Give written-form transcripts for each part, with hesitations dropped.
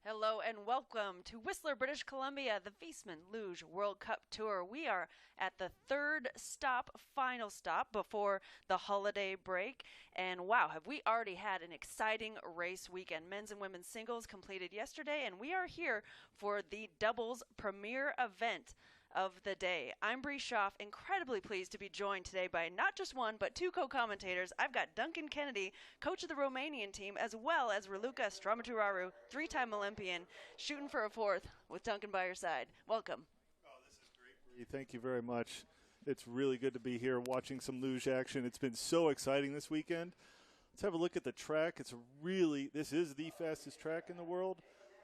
Hello and welcome to Whistler, British Columbia, the Viessmann Luge World Cup Tour. We are at the third stop, final stop before the holiday break. And wow, have we already had an exciting race weekend. Men's and women's singles completed yesterday, and we are here for the doubles premier event of the day. I'm Bree Schaff, incredibly pleased to be joined today by not just one, but two co-commentators. I've got Duncan Kennedy, coach of the Romanian team, as well as Raluca Stramaturaro, three-time Olympian, shooting for a fourth with Duncan by your side. Welcome. Oh, this is great, Bree. Thank you very much. It's really good to be here watching some luge action. It's been so exciting this weekend. Let's have a look at the track. This is the fastest track in the world.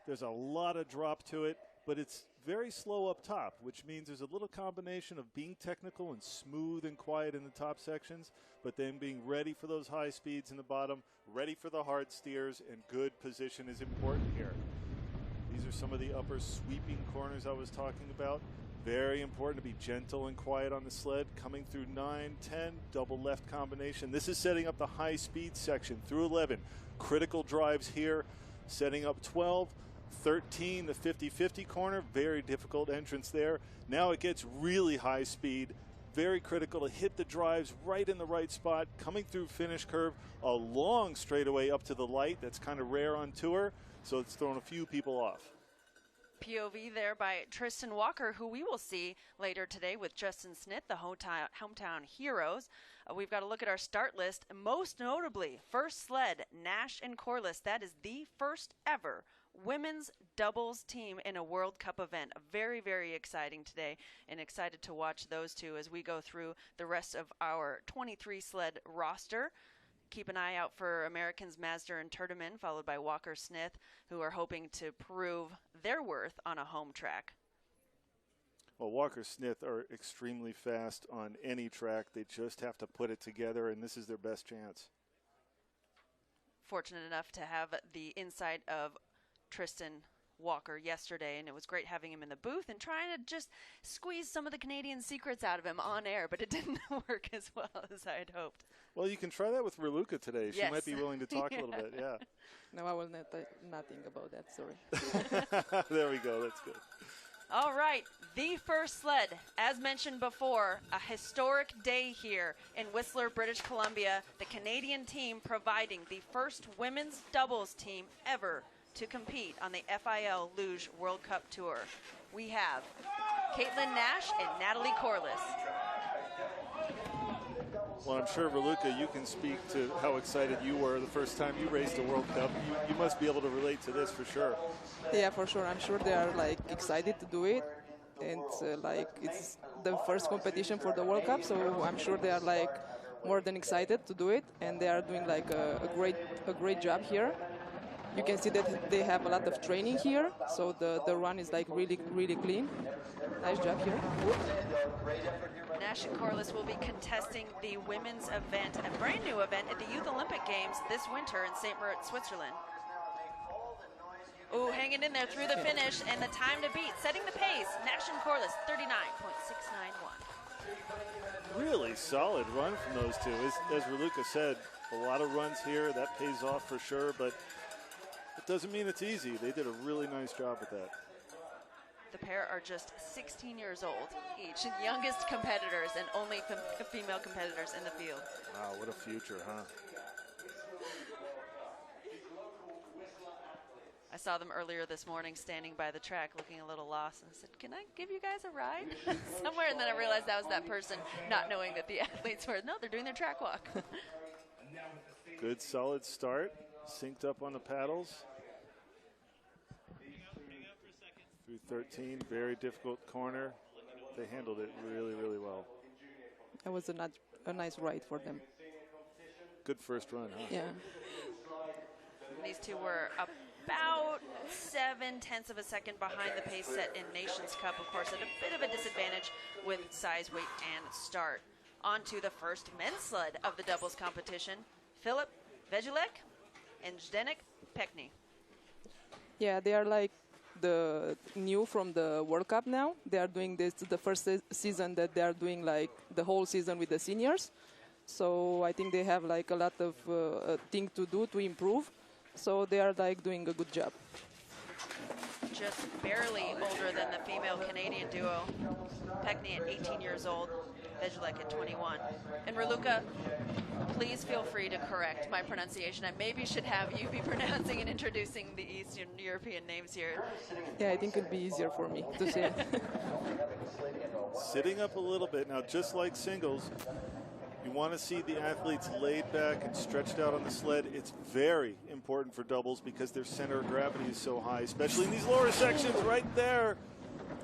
There's a lot of drop to it, but it's very slow up top, which means there's a little combination of being technical and smooth and quiet in the top sections, but then being ready for those high speeds in the bottom, ready for the hard steers, and good position is important here. These are some of the upper sweeping corners I was talking about. Very important to be gentle and quiet on the sled. Coming through 9, 10, double left combination. This is setting up the high speed section through 11. Critical drives here, setting up 12. 13, the 50-50 corner, very difficult entrance there. Now it gets really high speed, very critical to hit the drives right in the right spot, coming through finish curve, a long straightaway up to the light. That's kind of rare on tour, so it's thrown a few people off. POV there by Tristan Walker, who we will see later today with Justin Smith, the hometown heroes. We've got to look at our start list. Most notably, first sled, Nash and Corliss. That is the first ever women's doubles team in a World Cup event. Very, very exciting today, and excited to watch those two as we go through the rest of our 23 sled roster. Keep an eye out for Americans Mazda and Turdeman, followed by Walker Smith, who are hoping to prove their worth on a home track. Well, Walker Smith are extremely fast on any track. They just have to put it together, and this is their best chance. Fortunate enough to have the insight of Tristan Walker yesterday, and it was great having him in the booth and trying to just squeeze some of the Canadian secrets out of him on air, but it didn't work as well as I had hoped. Well, you can try that with Raluca today. She Yes. might be willing to talk a little bit, yeah. No, I will not nothing about that, sorry. There we go, that's good. All right, the first sled, as mentioned before, a historic day here in Whistler, British Columbia. The Canadian team providing the first women's doubles team ever to compete on the FIL Luge World Cup Tour. We have Caitlin Nash and Natalie Corliss. Well, I'm sure, Raluca, you can speak to how excited you were the first time you raced a World Cup. You must be able to relate to this for sure. Yeah, for sure. I'm sure they are excited to do it. And it's the first competition for the World Cup, so I'm sure they are more than excited to do it, and they are doing a great job here. You can see that they have a lot of training here, so the run is really clean. Nice job here. Nash and Corliss will be contesting the women's event, a brand new event at the Youth Olympic Games this winter in St. Moritz, Switzerland. Ooh, hanging in there through the finish, and the time to beat, setting the pace. Nash and Corliss, 39.691. Really solid run from those two. As Raluca said, a lot of runs here. That pays off for sure, but it doesn't mean it's easy. They did a really nice job with that. The pair are just 16 years old each, youngest competitors and only female competitors in the field. Wow, what a future, huh? I saw them earlier this morning standing by the track looking a little lost, and I said, can I give you guys a ride somewhere? And then I realized that was that person not knowing that the athletes were, no, they're doing their track walk. Good solid start, synced up on the paddles. Through 13, very difficult corner. They handled it really, really well. That was a nice ride for them. Good first run, huh? Yeah. These two were about 0.7 of a second behind the pace set in Nations Cup, of course, at a bit of a disadvantage with size, weight, and start. On to the first men's sled of the doubles competition, Filip Vejulek and Zdenek Pekny. Yeah, they are the new from the World Cup now. They are doing this the first season that they are doing the whole season with the seniors. So I think they have a lot of things to do to improve. So they are doing a good job. just barely older than the female Canadian duo. Pekni at 18 years old, Vejlek at 21. And Raluca, please feel free to correct my pronunciation. I maybe should have you be pronouncing and introducing the Eastern European names here. Yeah, I think it'll be easier for me to say it. Sitting up a little bit. Now, just like singles, you want to see the athletes laid back and stretched out on the sled. It's very important for doubles because their center of gravity is so high, especially in these lower sections right there.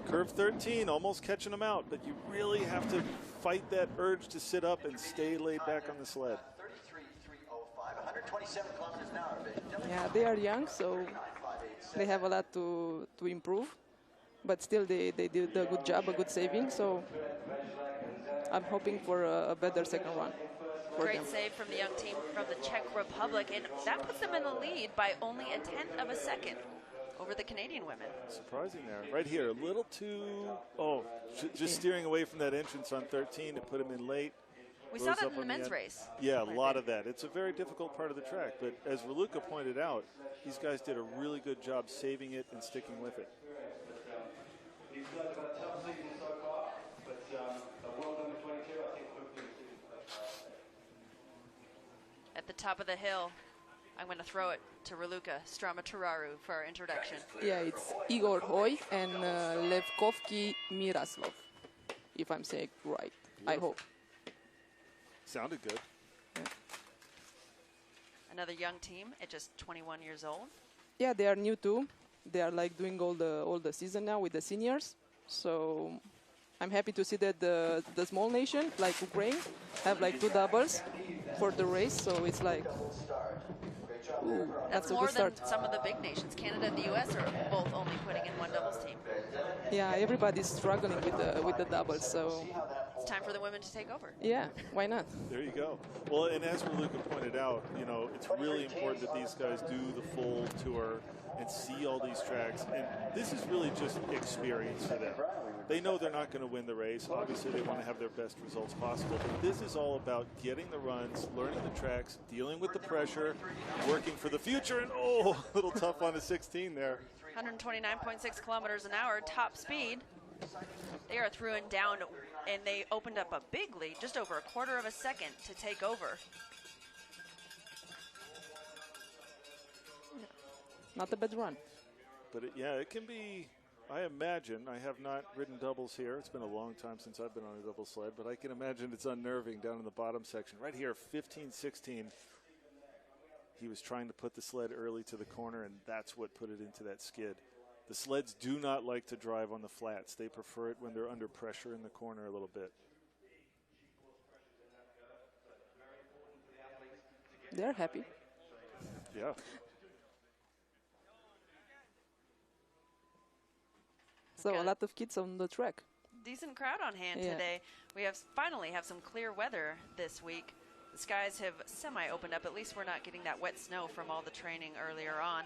Curve 13, almost catching them out, but you really have to fight that urge to sit up and stay laid back on the sled. Yeah, they are young, so they have a lot to improve, but still they did a good job, a good saving, so I'm hoping for a better second run for Great them. save from the young team from the Czech Republic, and that puts them in the lead by only a tenth of a second over the Canadian women. Surprising there. Right here, a little too, just steering away from that entrance on 13 to put him in late. We saw that in the men's race. Yeah, a lot of that. It's a very difficult part of the track, but as Raluca pointed out, these guys did a really good job saving it and sticking with it. At the top of the hill, I'm going to throw it to Raluca Stramaturaru for our introduction. Yeah, it's Igor Hoy and Levkovki Miraslov, if I'm saying right. Beautiful. I hope. Sounded good. Yeah. Another young team at just 21 years old. Yeah, they are new too. They are like doing all the season now with the seniors. So I'm happy to see that the small nation like Ukraine have like 2 doubles for the race. So it's like, ooh, that's a more good than start. some of the big nations. Canada and the U.S. are both only putting in 1 doubles team. Yeah, everybody's struggling with the doubles. So it's time for the women to take over. Yeah, why not? There you go. Well, and as Raluca pointed out, you know, it's really important that these guys do the full tour and see all these tracks. And this is really just experience for them. They know they're not going to win the race. Obviously, they want to have their best results possible. But this is all about getting the runs, learning the tracks, dealing with the pressure, working for the future. And, a little tough on the 16 there. 129.6 kilometers an hour, top speed. They are through and down, and they opened up a big lead, just over a quarter of a second to take over. Not a bad run. But, it can be, I imagine, I have not ridden doubles here. It's been a long time since I've been on a double sled, but I can imagine it's unnerving down in the bottom section. Right here, 15-16. He was trying to put the sled early to the corner, and that's what put it into that skid. The sleds do not like to drive on the flats. They prefer it when they're under pressure in the corner a little bit. They're happy. Yeah. So a lot of kids on the track. Decent crowd on hand today. We finally have some clear weather this week. The skies have semi-opened up. At least we're not getting that wet snow from all the training earlier on.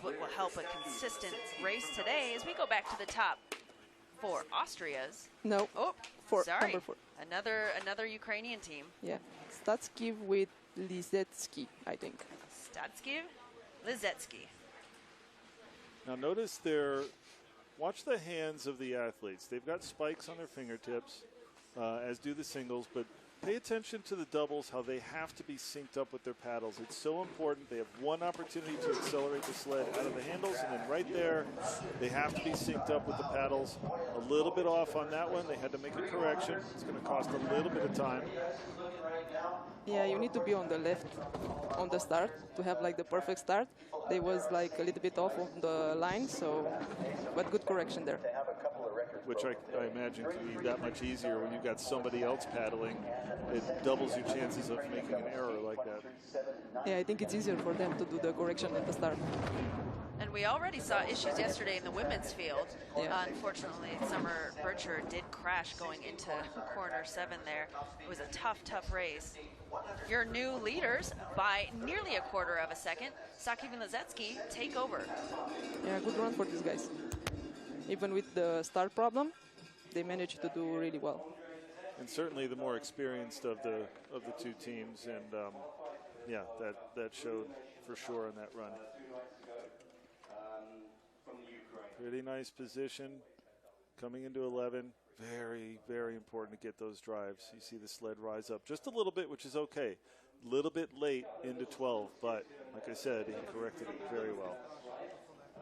What will help a consistent race today as we go back to the top for Austria's. No. Oh, sorry. Number 4. Another Ukrainian team. Yeah. Statskiv with Lizetsky, I think. Statskiv, Lizetsky. Now notice watch the hands of the athletes. They've got spikes on their fingertips, as do the singles, but pay attention to the doubles, how they have to be synced up with their paddles. It's so important. They have one opportunity to accelerate the sled out of the handles, and then right there, they have to be synced up with the paddles. A little bit off on that one. They had to make a correction. It's going to cost a little bit of time. Yeah, you need to be on the left on the start to have like the perfect start. They was like a little bit off on the line, but good correction there. Which I imagine can be that much easier when you've got somebody else paddling. It doubles your chances of making an error like that. Yeah, I think it's easier for them to do the correction at the start. And we already saw issues yesterday in the women's field. Yeah. Unfortunately, Summer Bircher did crash going into corner 7 there. It was a tough race. Your new leaders by nearly a quarter of a second. Sakiv and Lizetsky take over. Yeah, good run for these guys. Even with the start problem, they managed to do really well. And certainly the more experienced of the 2 teams, and that showed for sure in that run. Pretty nice position. Coming into 11. Very, very important to get those drives. You see the sled rise up just a little bit, which is okay. A little bit late into 12, but like I said, he corrected it very well.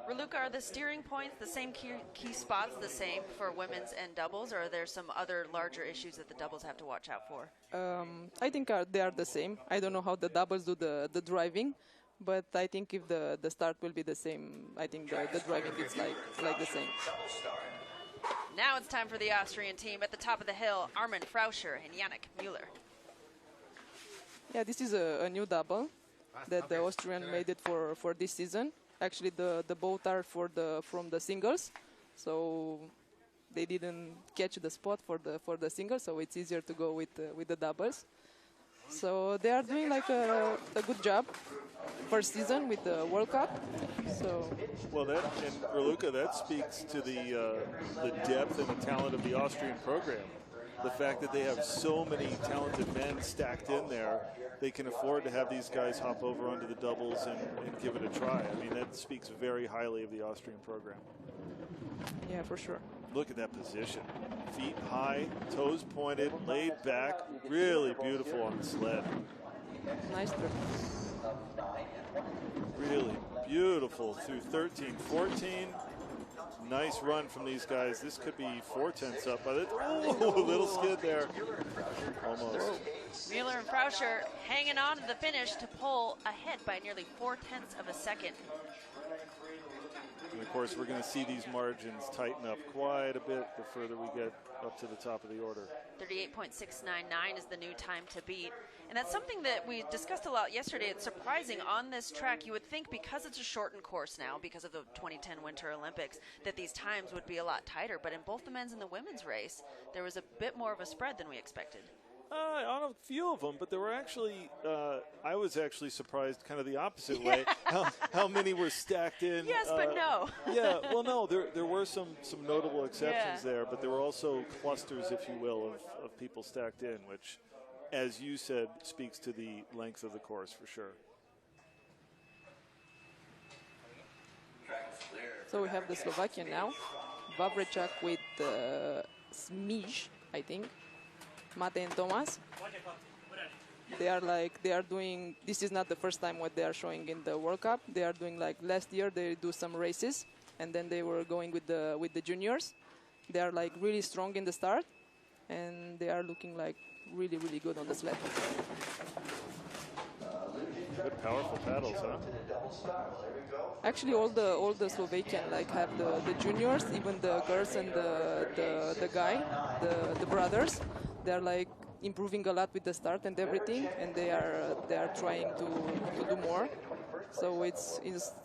Raluca, are the steering points the same key spots the same for women's and doubles, or are there some other larger issues that the doubles have to watch out for? I think they are the same. I don't know how the doubles do the driving, but I think if the start will be the same, I think the driving is like the same. Now it's time for the Austrian team. At the top of the hill, Armin Frauscher and Yannick Müller. Yeah, this is a new double that the Austrian made it for this season. Actually, the both are from the singles, so they didn't catch the spot for the singles, so it's easier to go with the doubles. So they are doing like a good job first season with the World Cup. So well, that and Raluca, that speaks to the depth and the talent of the Austrian program. The fact that they have so many talented men stacked in there, they can afford to have these guys hop over onto the doubles and give it a try. I mean, that speaks very highly of the Austrian program. Yeah, for sure. Look at that position. Feet high, toes pointed, laid back, really beautiful on the sled. Nice trip. Really beautiful through 13, 14. Nice run from these guys. This could be 4/10 up. But a little skid there. Almost. Müller and Frauscher hanging on to the finish to pull ahead by nearly 4/10 of a second. And of course, we're going to see these margins tighten up quite a bit the further we get up to the top of the order. 38.699 is the new time to beat. And that's something that we discussed a lot yesterday. It's surprising on this track. You would think because it's a shortened course now, because of the 2010 Winter Olympics, that these times would be a lot tighter. But in both the men's and the women's race, there was a bit more of a spread than we expected. On a few of them, but there were actually, I was actually surprised kind of the opposite way, how many were stacked in. Yes, but no. Yeah, well, no, there were some notable exceptions there, but there were also clusters, if you will, of people stacked in, which, as you said, speaks to the length of the course for sure. So we have the Slovakian now, Wawreczak with Smij, I think. Mate and Thomas. They are doing, this is not the first time what they are showing in the World Cup. They are doing like last year they do some races and then they were going with the juniors. They are like really strong in the start and they are looking like really, really good on the sled. Good powerful paddles, huh? Actually all the Slovakian like have the juniors, even the girls and the guy, the brothers. They're like improving a lot with the start and everything, and they are trying to do more. So it's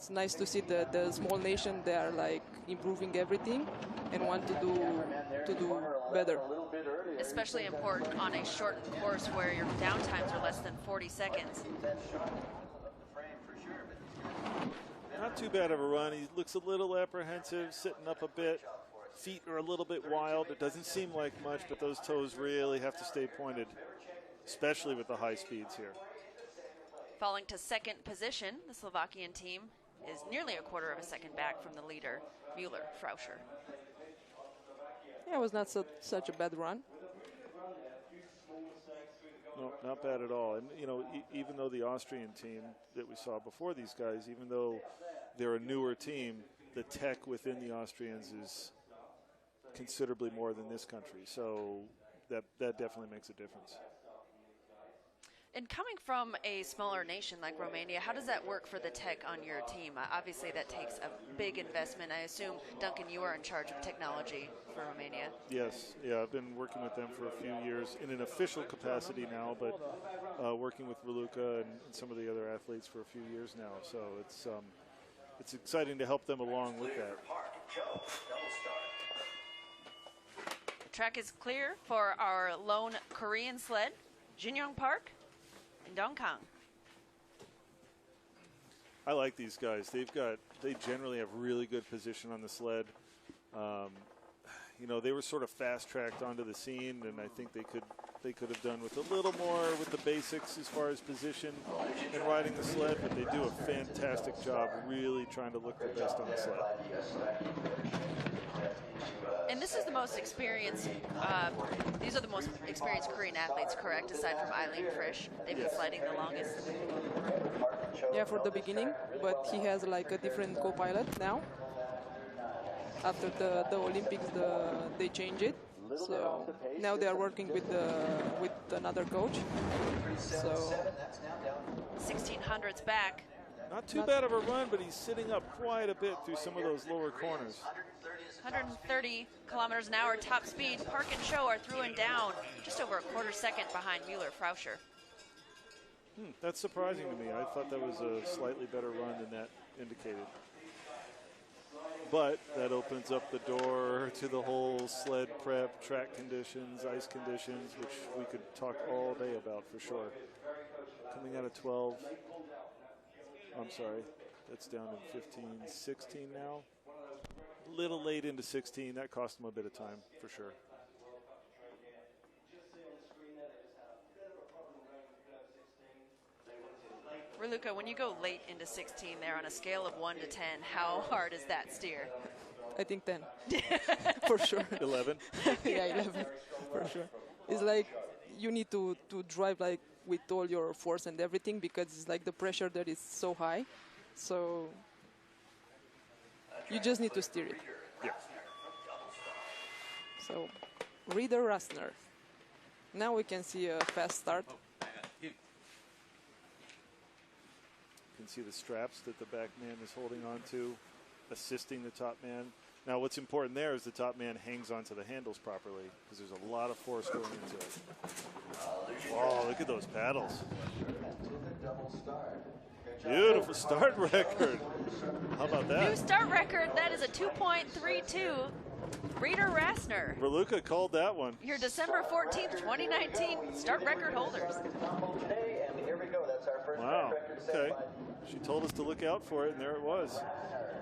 nice to see the small nation. They are like improving everything and want to do better. Especially important on a shortened course where your downtimes are less than 40 seconds. Not too bad of a run. He looks a little apprehensive, sitting up a bit. Feet are a little bit wild. It doesn't seem like much, but those toes really have to stay pointed, especially with the high speeds here. Falling to second position, the Slovakian team is nearly a quarter of a second back from the leader, Müller, Frauscher. Yeah, it was not such a bad run. No, not bad at all. And, you know, even though the Austrian team that we saw before these guys, even though they're a newer team, the tech within the Austrians is considerably more than this country. So that definitely makes a difference. And coming from a smaller nation like Romania, how does that work for the tech on your team? Obviously, that takes a big investment. I assume, Duncan, you are in charge of technology for Romania. Yes, yeah, I've been working with them for a few years in an official capacity now, but working with Raluca and some of the other athletes for a few years now. So it's exciting to help them along with that. The track is clear for our lone Korean sled, Jinyoung Park and Dongkang. I like these guys. They generally have really good position on the sled. You know, they were sort of fast-tracked onto the scene, and I think they could have done with a little more with the basics as far as position and riding the sled, but they do a fantastic job really trying to look the best on the sled. And this is the most experienced, these are the most experienced Korean athletes, correct, aside from Eileen Frisch? They've been sliding the longest. Yeah, for the beginning, but he has like a different co-pilot now. After the Olympics, they changed it. So now they are working with another coach. So 1600s back. Not too bad of a run, but he's sitting up quite a bit through some of those lower corners. 130 kilometers an hour top speed. Park and Show are through and down, just over a quarter second behind Mueller-Frauscher. That's surprising to me. I thought that was a slightly better run than that indicated. But that opens up the door to the whole sled prep, track conditions, ice conditions, which we could talk all day about for sure. Coming out of 12, I'm sorry, that's down to 15, 16 now. A little late into 16, that cost them a bit of time for sure. Raluca, when you go late into 16 there on a scale of 1 to 10, how hard is that steer? I think 10, for sure. 11? Yeah, 11, for sure. It's like you need to drive like with all your force and everything because it's like the pressure there is so high. So you just need to steer it. Yeah. So Reader Rasner. Now we can see a fast start. You can see the straps that the back man is holding on to, assisting the top man. Now what's important there is the top man hangs onto the handles properly because there's a lot of force going into it. Oh, look at those paddles. Beautiful start record. How about that? New start record. That is a 2.32. Reader Rasner. Raluca called that one. Your December 14th, 2019 start record holders. Wow. Okay. She told us to look out for it, and there it was.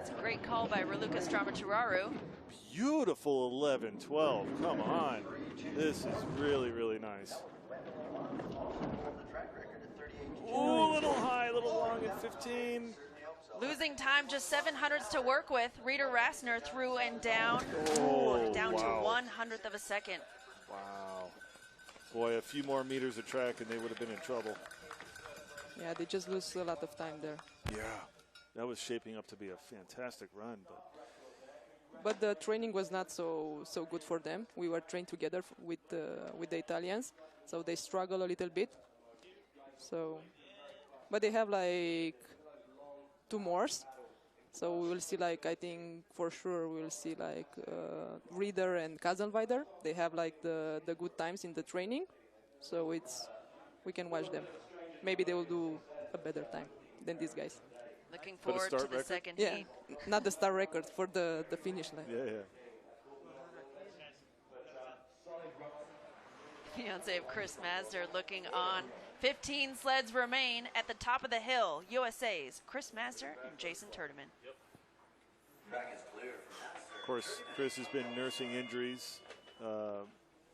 It's a great call by Raluca Stramaturaro. Beautiful 11-12. Come on. This is really, really nice. Ooh, a little high, a little long at 15. Losing time, just 700ths to work with. Reader Rasner through and down. Oh, down wow. to 1/100th of a second. Wow. Boy, a few more meters of track and they would have been in trouble. Yeah, they just lose a lot of time there. Yeah. That was shaping up to be a fantastic run. But the training was not so good for them. We were trained together with the Italians, so they struggle a little bit. So, but they have like 2 more. So we will see, like, I think for sure we will see like Reader and Kazenweider. They have like the good times in the training. So we can watch them. Maybe they will do a better time than these guys. Looking forward to the second heat. Not the star record, for the finish line. Yeah. Fiance of Chris Mazder looking on. 15 sleds remain at the top of the hill. USA's Chris Mazder and Jason Turdeman. Of course, Chris has been nursing injuries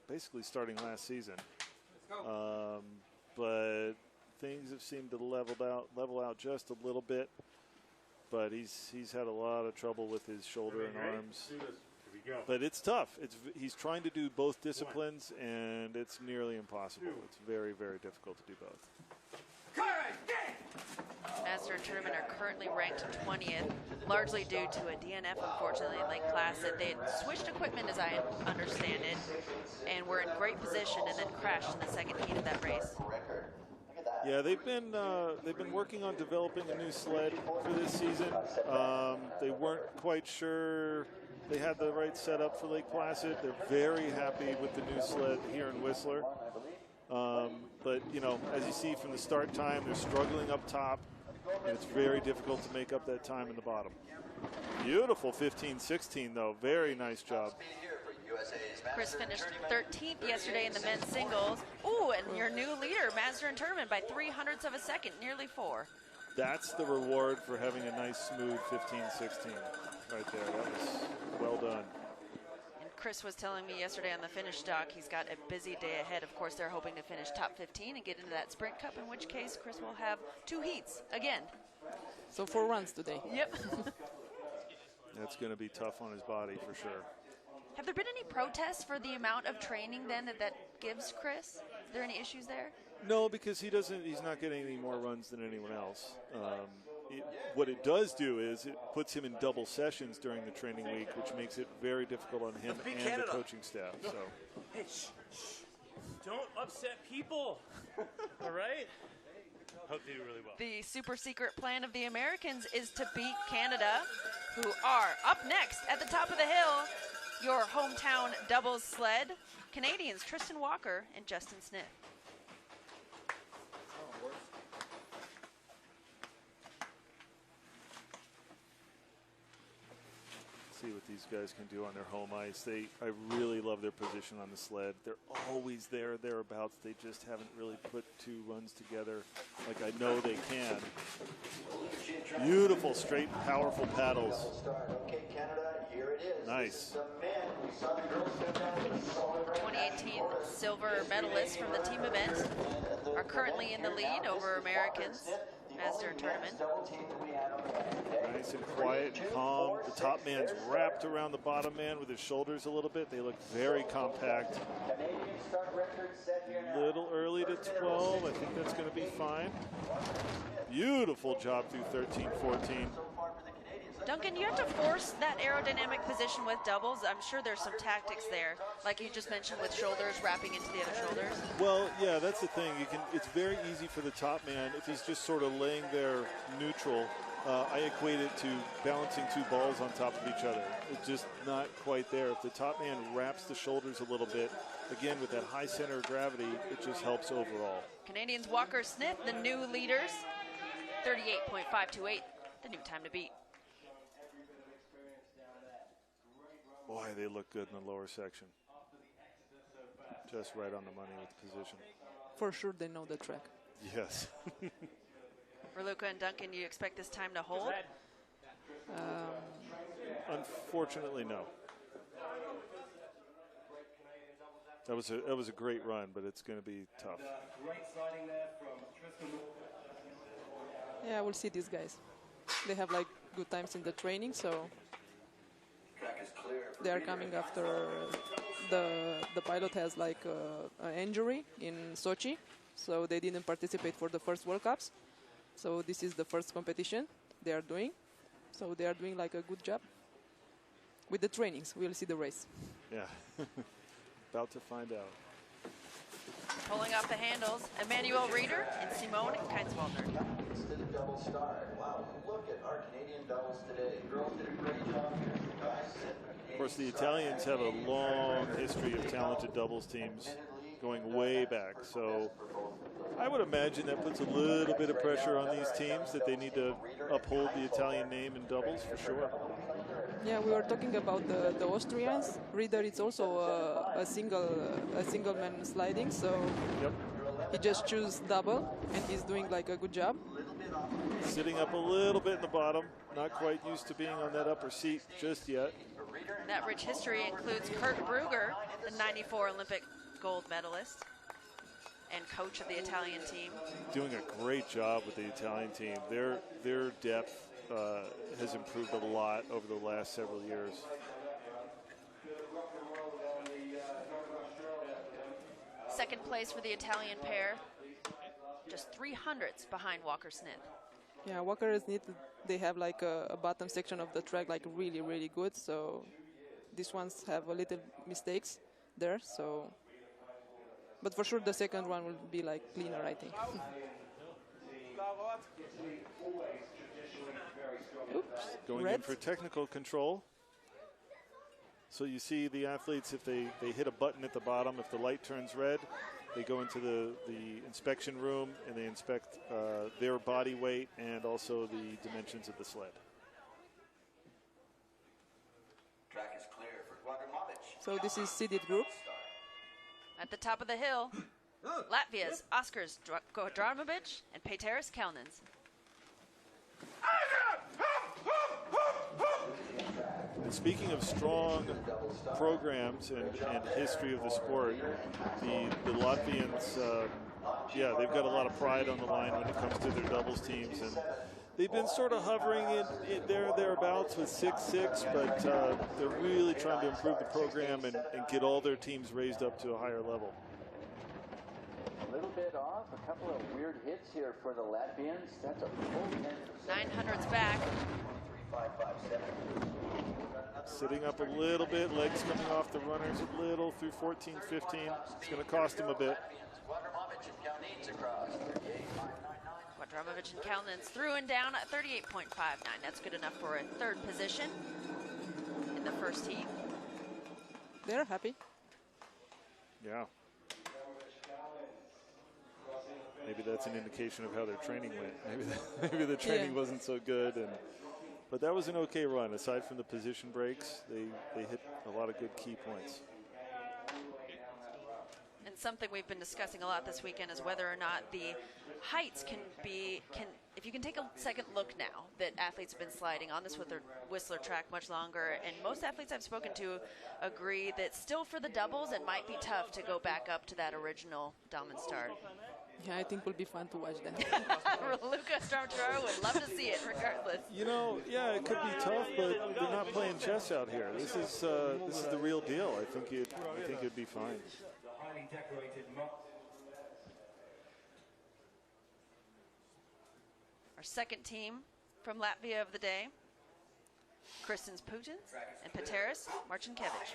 basically starting last season. But things have seemed to level out just a little bit. But he's had a lot of trouble with his shoulder and arms. But it's tough. He's trying to do both disciplines, and it's nearly impossible. It's very, very difficult to do both. Mazder and Turdeman are currently ranked 20th, largely due to a DNF, unfortunately, in Lake Placid. They had switched equipment, as I understand it, and were in great position and then crashed in the second heat of that race. Yeah, they've been working on developing a new sled for this season. They weren't quite sure they had the right setup for Lake Placid. They're very happy with the new sled here in Whistler. But, you know, as you see from the start time, they're struggling up top, and it's very difficult to make up that time in the bottom. Beautiful 15-16, though. Very nice job. Chris finished 13th yesterday in the men's singles. Ooh, and your new leader, Mazder and Turdeman, by 300ths of a second, nearly 4. That's the reward for having a nice, smooth 15-16 right there. That was well done. And Chris was telling me yesterday on the finish dock he's got a busy day ahead. Of course, they're hoping to finish top 15 and get into that sprint cup, in which case Chris will have 2 heats again. So 4 runs today. Yep. That's going to be tough on his body for sure. Have there been any protests for the amount of training then that gives Chris? Is there any issues there? No, because he's not getting any more runs than anyone else. What it does do is it puts him in double sessions during the training week, which makes it very difficult on him and the coaching staff. So, hey, shh. Don't upset people. All right? Hope they do really well. The super secret plan of the Americans is to beat Canada, who are up next at the top of the hill. Your hometown doubles sled, Canadians Tristan Walker and Justin Smith. See what these guys can do on their home ice. I really love their position on the sled. They're always thereabouts. They just haven't really put two runs together like I know they can. Beautiful, straight, powerful paddles. Nice. 2018 silver medalists from the team event are currently in the lead over Americans as their tournament. Nice and quiet and calm. The top man's wrapped around the bottom man with his shoulders a little bit. They look very compact. A little early to 12. I think that's going to be fine. Beautiful job through 13-14. Duncan, you have to force that aerodynamic position with doubles. I'm sure there's some tactics there, like you just mentioned with shoulders, wrapping into the other shoulders. Well, yeah, that's the thing. It's very easy for the top man if he's just sort of laying there neutral. I equate it to balancing two balls on top of each other. It's just not quite there. If the top man wraps the shoulders a little bit, again, with that high center of gravity, it just helps overall. Canadians Walker Smith, the new leaders, 38.528, the new time to beat. Boy, they look good in the lower section. Just right on the money with the position. For sure they know the track. Yes. For Luca and Duncan, you expect this time to hold? Unfortunately, no. That was a great run, but it's going to be tough. Yeah, we'll see these guys. They have like good times in the training, so they are coming after the pilot has like an injury in Sochi, so they didn't participate for the first World Cups. So this is the first competition they are doing. So they are doing like a good job with the trainings. We'll see the race. Yeah, about to find out. Pulling off the handles, Emmanuel Reeder and Simone Keinswaldner. Wow, look at our Canadian doubles today. Girls did a great job here. Of course, the Italians have a long history of talented doubles teams going way back. So I would imagine that puts a little bit of pressure on these teams that they need to uphold the Italian name in doubles for sure. Yeah, we were talking about the Austrians. Reeder is also a single man sliding, so yep. He just chose double, and he's doing like a good job. Sitting up a little bit in the bottom, not quite used to being on that upper seat just yet. That rich history includes Kurt Brugger, the 94 Olympic gold medalist and coach of the Italian team. Doing a great job with the Italian team. Their depth has improved a lot over the last several years. Second place for the Italian pair, just 300ths behind Walker Smith. Yeah, Walker is neat. They have like a bottom section of the track like really, really good. So these ones have a little mistakes there. So, but for sure the second one will be like cleaner, I think. Oops. Going red. in for technical control. So you see the athletes, if they hit a button at the bottom, if the light turns red, they go into the inspection room and they inspect their body weight and also the dimensions of the sled. Track is clear for Guatemala. So this is seeded group. At the top of the hill, Latvia's Oskars Godramovic and Peteris Kalnins. And speaking of strong programs and history of the sport, the Latvians, yeah, they've got a lot of pride on the line when it comes to their doubles teams, and They've been sort of hovering in thereabouts with 6-6, but they're really trying to improve the program and get all their teams raised up to a higher level. A little bit off, a couple of weird hits here for the Latvians. That's a full 10%. 900's back. 23,557. Sitting up a little bit, legs coming off the runners a little through 14-15. It's going to cost him a bit. Quadramovich and Kalnins across 38,599. Quadramovich and Kalnins through and down at 38.59. That's good enough for a third position in the first heat. They're happy. Yeah. Maybe that's an indication of how their training went. Maybe the training wasn't so good, but that was an okay run. Aside from the position breaks, they hit a lot of good key points. And something we've been discussing a lot this weekend is whether or not the heights if you can take a second look now that athletes have been sliding on this Whistler track much longer, and most athletes I've spoken to agree that still for the doubles it might be tough to go back up to that original Damen start. Yeah, I think it will be fun to watch that. Luca Stormtraro would love to see it regardless. You know, yeah, it could be tough, but they're not playing chess out here. This is the real deal. I think it'd be fine. Our second team from Latvia of the day, Kristins Putins and Pateris Marcinkevich.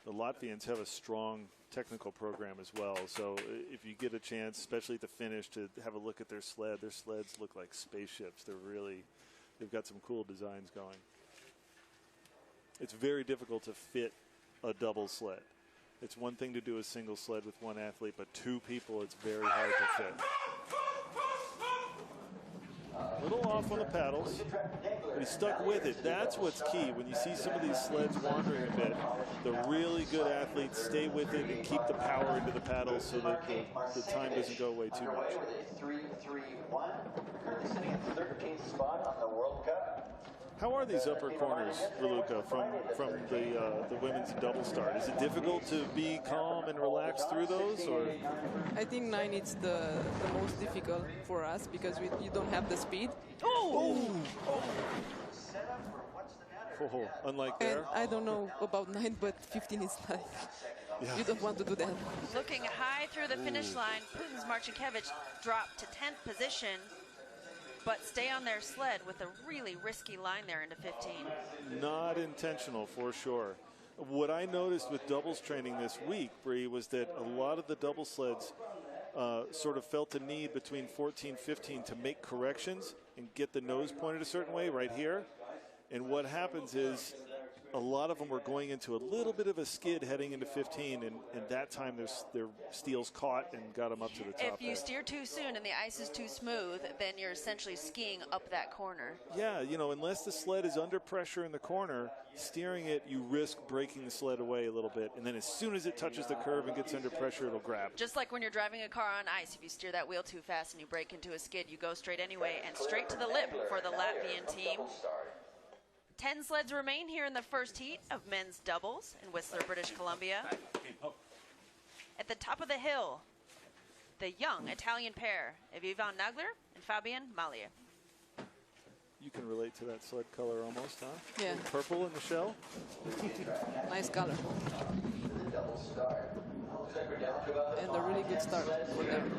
The Latvians have a strong technical program as well, so if you get a chance, especially at the finish, to have a look at their sleds look like spaceships. They've got some cool designs going. It's very difficult to fit a double sled. It's one thing to do a single sled with one athlete, but two people, it's very hard to fit. A little off on the paddles, but he stuck with it. That's what's key. When you see some of these sleds wandering a bit, the really good athletes stay with it and keep the power into the paddles so that the time doesn't go away too much. 3-3-1. Currently sitting in 13th spot on the World Cup. How are these upper corners, Luca, from the women's double start? Is it difficult to be calm and relaxed through those, or? I think 9 is the most difficult for us because you don't have the speed. Oh, unlike there. And I don't know about 9, but 15 is like, you don't want to do that. Looking high through the finish line, Putins Marcinkevich dropped to 10th position, but stay on their sled with a really risky line there into 15. Not intentional, for sure. What I noticed with doubles training this week, Bree, was that a lot of the double sleds sort of felt the need between 14, 15 to make corrections and get the nose pointed a certain way right here. And what happens is a lot of them were going into a little bit of a skid heading into 15, and that time their steels caught and got them up to the top. If you steer too soon and the ice is too smooth, then you're essentially skiing up that corner. Yeah, you know, unless the sled is under pressure in the corner, steering it, you risk breaking the sled away a little bit, and then as soon as it touches the curve and gets under pressure, it'll grab. Just like when you're driving a car on ice, if you steer that wheel too fast and you break into a skid, you go straight anyway, and straight to the lip for the Latvian team. 10 sleds remain here in the first heat of men's doubles in Whistler, British Columbia. At the top of the hill, the young Italian pair of Ivan Nagler and Fabian Malia. You can relate to that sled color almost, huh? Yeah. Purple in the shell. Nice color. And a really good start for them.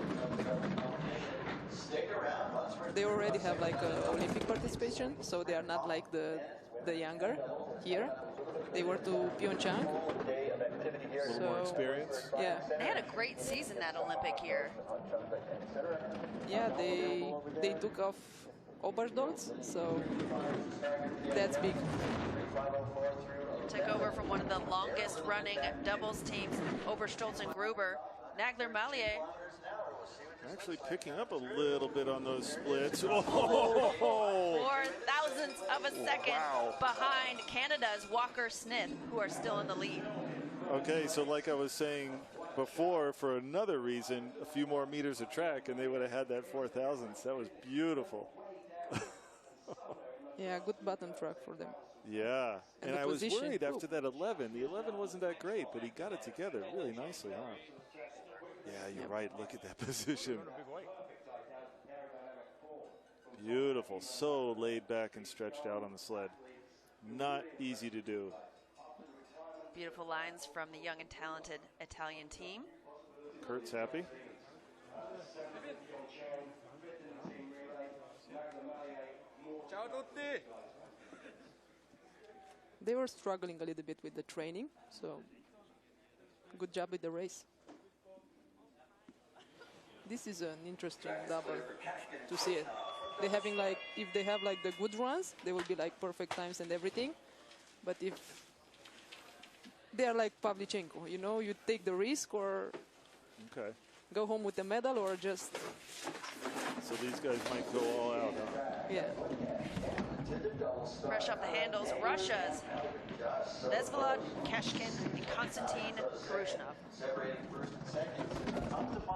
They already have like Olympic participation, so they are not like the younger here. They were to Pyeongchang. A little more experience. Yeah. They had a great season that Olympic year. Yeah, they took off Oberstdorf, so that's big. Took over from one of the longest running doubles teams, Oberstolz and Gruber. Nagler Malier. Actually picking up a little bit on those splits. Oh. 4 thousandths of a second behind Canada's Walker Smith, who are still in the lead. Okay, so like I was saying before, for another reason, a few more meters of track, and they would have had that 4 thousandths. That was beautiful. Yeah, good bottom track for them. Yeah, and the I was position, worried too. after that 11. The 11 wasn't that great, but he got it together really nicely, huh? Yeah, you're right. Look at that position. Beautiful. So laid back and stretched out on the sled. Not easy to do. Beautiful lines from the young and talented Italian team. Kurt's happy. Ciao tutti. They were struggling a little bit with the training, so good job with the race. This is an interesting double to see it. They having like, if they have like the good runs, they will be like perfect times and everything. But if they are like Pavlichenko, you know, you take the risk or go home with the medal or just. So these guys might go all out, huh? Yeah. Fresh off the handles, Russia's Viessmann, Kashkin, and Konstantin Khrushchev.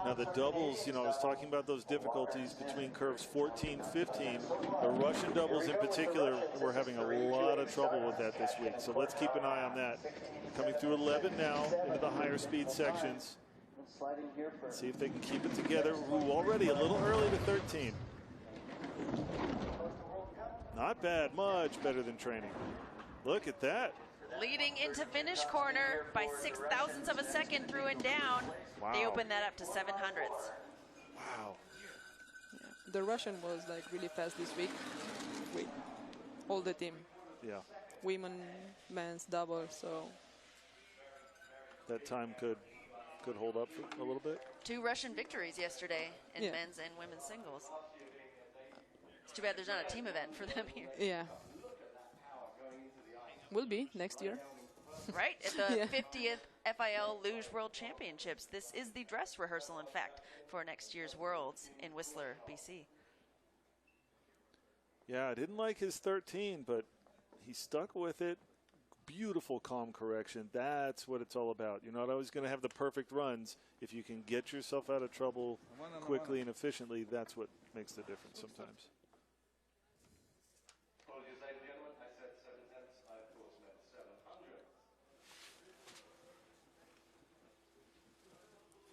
Now the doubles, you know, I was talking about those difficulties between curves 14, 15. The Russian doubles in particular were having a lot of trouble with that this week. So let's keep an eye on that. Coming through 11 now into the higher speed sections. Let's see if they can keep it together. Ooh, already a little early to 13. Not bad, much better than training. Look at that. Leading into finish corner by 0.06 of a second through and down. Wow. They opened that up to 700ths. Wow. Yeah. The Russian was like really fast this week. With all the team. Yeah. Women, men's double, so. That time could hold up for a little bit. 2 Russian victories yesterday in Yeah. men's and women's singles. It's too bad there's not a team event for them here. Yeah. Will be next year. Right? At the Yeah. 50th FIL Luge World Championships. This is the dress rehearsal, in fact, for next year's Worlds in Whistler, BC. Yeah, I didn't like his 13, but he stuck with it. Beautiful calm correction. That's what it's all about. You're not always going to have the perfect runs. If you can get yourself out of trouble quickly and efficiently, that's what makes the difference sometimes.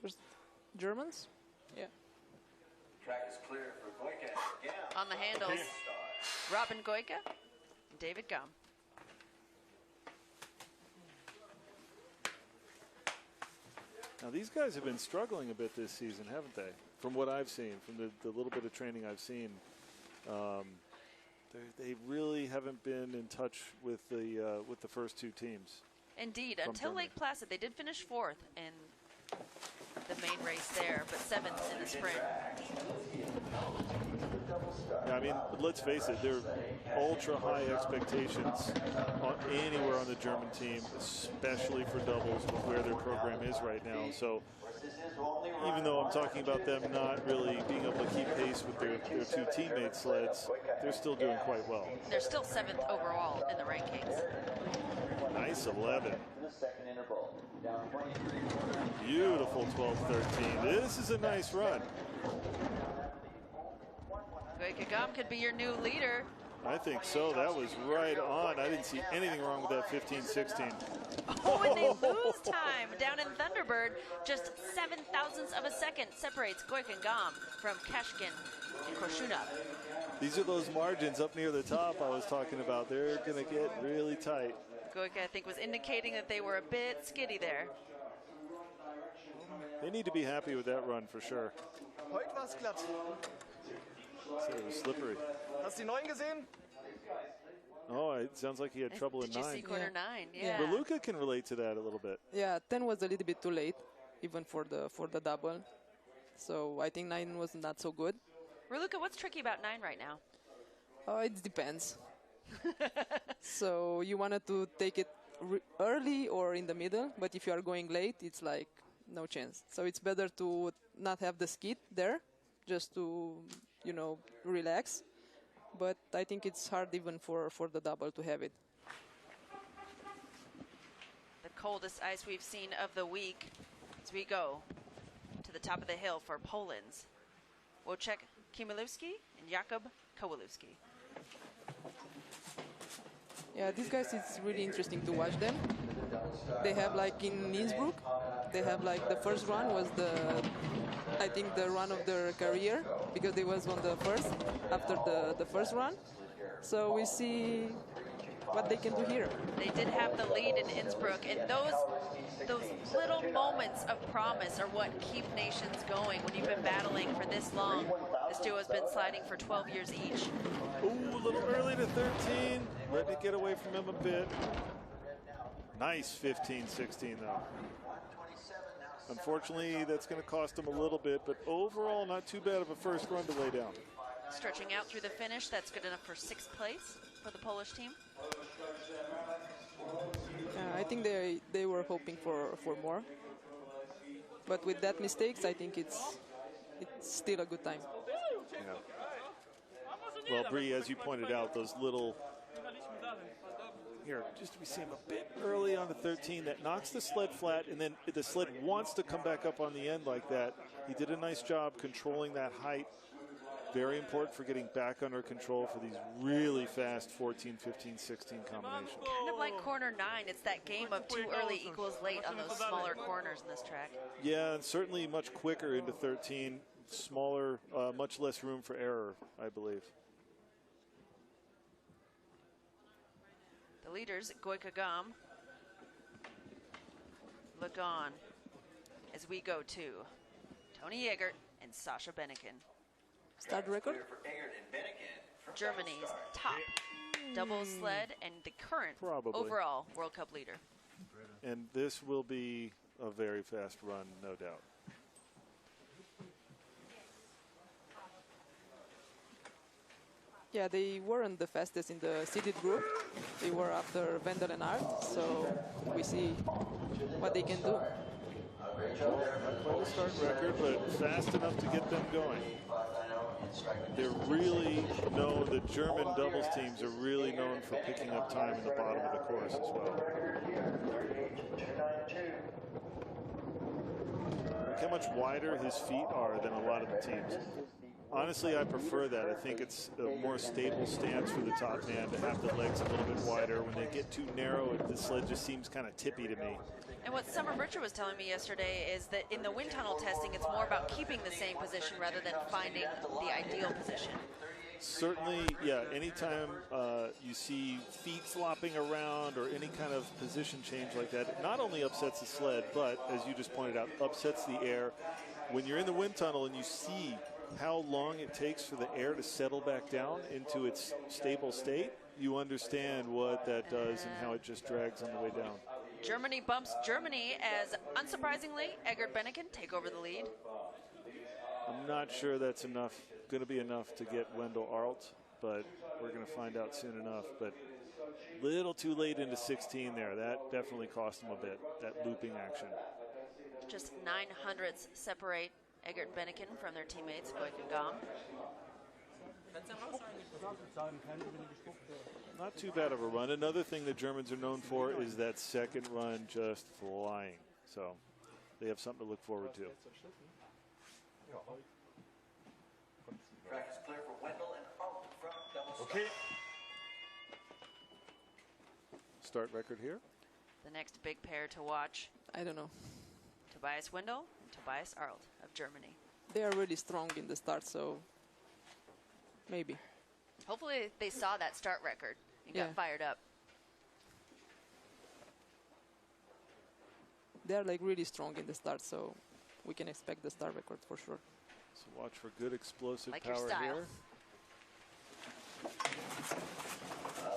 First Germans? Yeah. Track is clear for Goika. On the handles, Robin Goika and David Gum. Now, these guys have been struggling a bit this season, haven't they? From what I've seen, from the little bit of training I've seen, they really haven't been in touch with the first 2 teams. Indeed, From until Germany. Lake Placid, they did finish 4th in the main race there, but 7th in the sprint. Yeah, I mean, let's face it, they're ultra high expectations anywhere on the German team, especially for doubles with where their program is right now. So even though I'm talking about them not really being able to keep pace with their 2 teammates' sleds, they're still doing quite well. They're still 7th overall in the rankings. Nice 11. Beautiful 12-13. This is a nice run. Goika Gum could be your new leader. I think so. That was right on. I didn't see anything wrong with that 15-16. Oh, and they lose time down in Thunderbird. Just 0.07 of a second separates Goika Gum from Kashkin and Khrushchev. These are those margins up near the top I was talking about. They're going to get really tight. Goika, I think, was indicating that they were a bit skiddy there. They need to be happy with that run for sure. Heute war's glatt. So it was slippery. Hast du die 9 gesehen? Oh, it sounds like he had trouble in Did you 9. see quarter Yeah. 9? Yeah. Yeah. Raluca can relate to that a little bit. Yeah, 10 was a little bit too late, even for the double. So I think 9 was not so good. Raluca, what's tricky about 9 right now? It depends. So you wanted to take it early or in the middle, but if you are going late, it's like no chance. So it's better to not have the skid there, just to, you know, relax. But I think it's hard even for the double to have it. The coldest ice we've seen of the week as we go to the top of the hill for Poland's Wojciech Kimilewski and Jakub Kowalewski. Yeah, these guys, it's really interesting to watch them. They have like in Innsbruck, they have like the first run was I think the run of their career because they was on the first after the first run. So we see what they can do here. They did have the lead in Innsbruck, and those little moments of promise are what keep nations going when you've been battling for this long. This duo has been sliding for 12 years each. Ooh, a little early to 13. Letting it get away from him a bit. Nice 15-16 though. Unfortunately, that's going to cost him a little bit, but overall, not too bad of a first run to lay down. Stretching out through the finish, that's good enough for 6th place for the Polish team. I think they were hoping for more, but with that mistakes, I think it's still a good time. Yeah. Well, Bree, as you pointed out, those little here, just we see him a bit early on the 13, that knocks the sled flat, and then the sled wants to come back up on the end like that. He did a nice job controlling that height. Very important for getting back under control for these really fast 14, 15, 16 combinations. Kind of like corner 9, it's that game of too early equals late on those smaller corners in this track. Yeah, and certainly much quicker into 13, smaller, much less room for error, I believe. The leaders, Goika Gam, look on as we go to Tony Egert and Sasha Benniken. Start record? Germany's top double sled and the current overall World Cup leader. And this will be a very fast run, no doubt. Yeah, they weren't the fastest in the seeded group. They were after Wendel and Art, so we see what they can do. Not quite a start record, but fast enough to get them going. They're really known, the German doubles teams are really known for picking up time in the bottom of the course as well. Look how much wider his feet are than a lot of the teams. Honestly, I prefer that. I think it's a more stable stance for the top man to have the legs a little bit wider. When they get too narrow, the sled just seems kind of tippy to me. And what Summer Britcher was telling me yesterday is that in the wind tunnel testing, it's more about keeping the same position rather than finding the ideal position. Certainly, yeah, anytime you see feet flopping around or any kind of position change like that, it not only upsets the sled, but as you just pointed out, upsets the air. When you're in the wind tunnel and you see how long it takes for the air to settle back down into its stable state, you understand what that does and how it just drags on the way down. Germany bumps Germany as, unsurprisingly, Egert Benniken take over the lead. I'm not sure that's going to be enough to get Wendel Arlt, but we're going to find out soon enough. But little too late into 16 there. That definitely cost him a bit, that looping action. Just 900ths separate Egert and Benniken from their teammates, Goik and Gam. Not too bad of a run. Another thing the Germans are known for is that second run just flying. So they have something to look forward to. Track is clear for Wendel and Arlt from double Okay. Start record here. The next big pair to watch, I don't know. Tobias Wendel and Tobias Arlt of Germany. They are really strong in the start, so maybe. Hopefully they saw that start record and got fired up. They are like really strong in the start, so we can expect the start record for sure. So watch for good explosive Like your power style. here.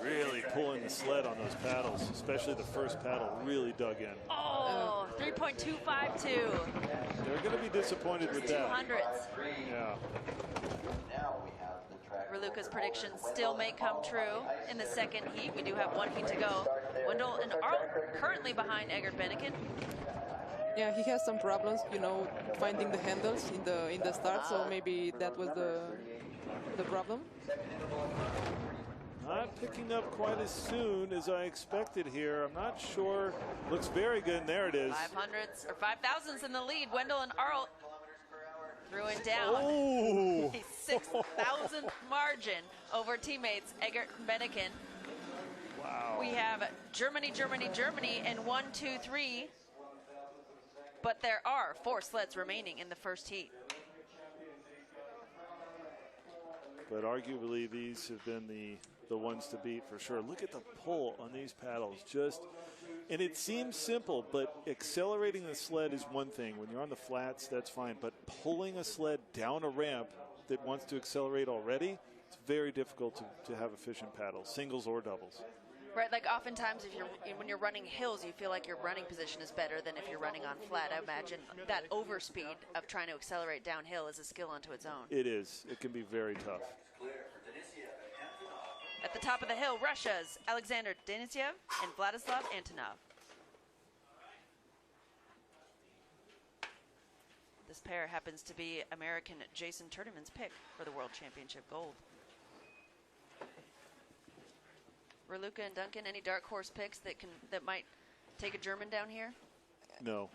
Really pulling the sled on those paddles, especially the first paddle really dug in. Oh, 3.252. They're going to be disappointed with that. 200ths. Yeah. Now we have the track. Raluca's predictions still may come true in the second heat. We do have one heat to go. Wendel and Arlt currently behind Egert Benniken. Yeah, he has some problems, you know, finding the handles in the start, so maybe that was the problem. Not picking up quite as soon as I expected here. I'm not sure. Looks very good, and there it is. 500ths or 5,000ths in the lead. Wendel and Arlt threw it down. Oh! He 1/6,000th margin over teammates Egert and Beneken. Wow. We have Germany, Germany, Germany in 1, 2, 3. But there are 4 sleds remaining in the first heat. But arguably these have been the ones to beat for sure. Look at the pull on these paddles. And it seems simple, but accelerating the sled is one thing. When you're on the flats, that's fine. But pulling a sled down a ramp that wants to accelerate already, it's very difficult to have efficient paddles, singles or doubles. Right, like oftentimes when you're running hills, you feel like your running position is better than if you're running on flat. I imagine that overspeed of trying to accelerate downhill is a skill unto its own. It is. It can be very tough. At the top of the hill, Russia's Alexander Denisyev and Vladislav Antonov. This pair happens to be American Jason Turdeman's pick for the World Championship gold. Raluca and Duncan, any dark horse picks that might take a German down here? No.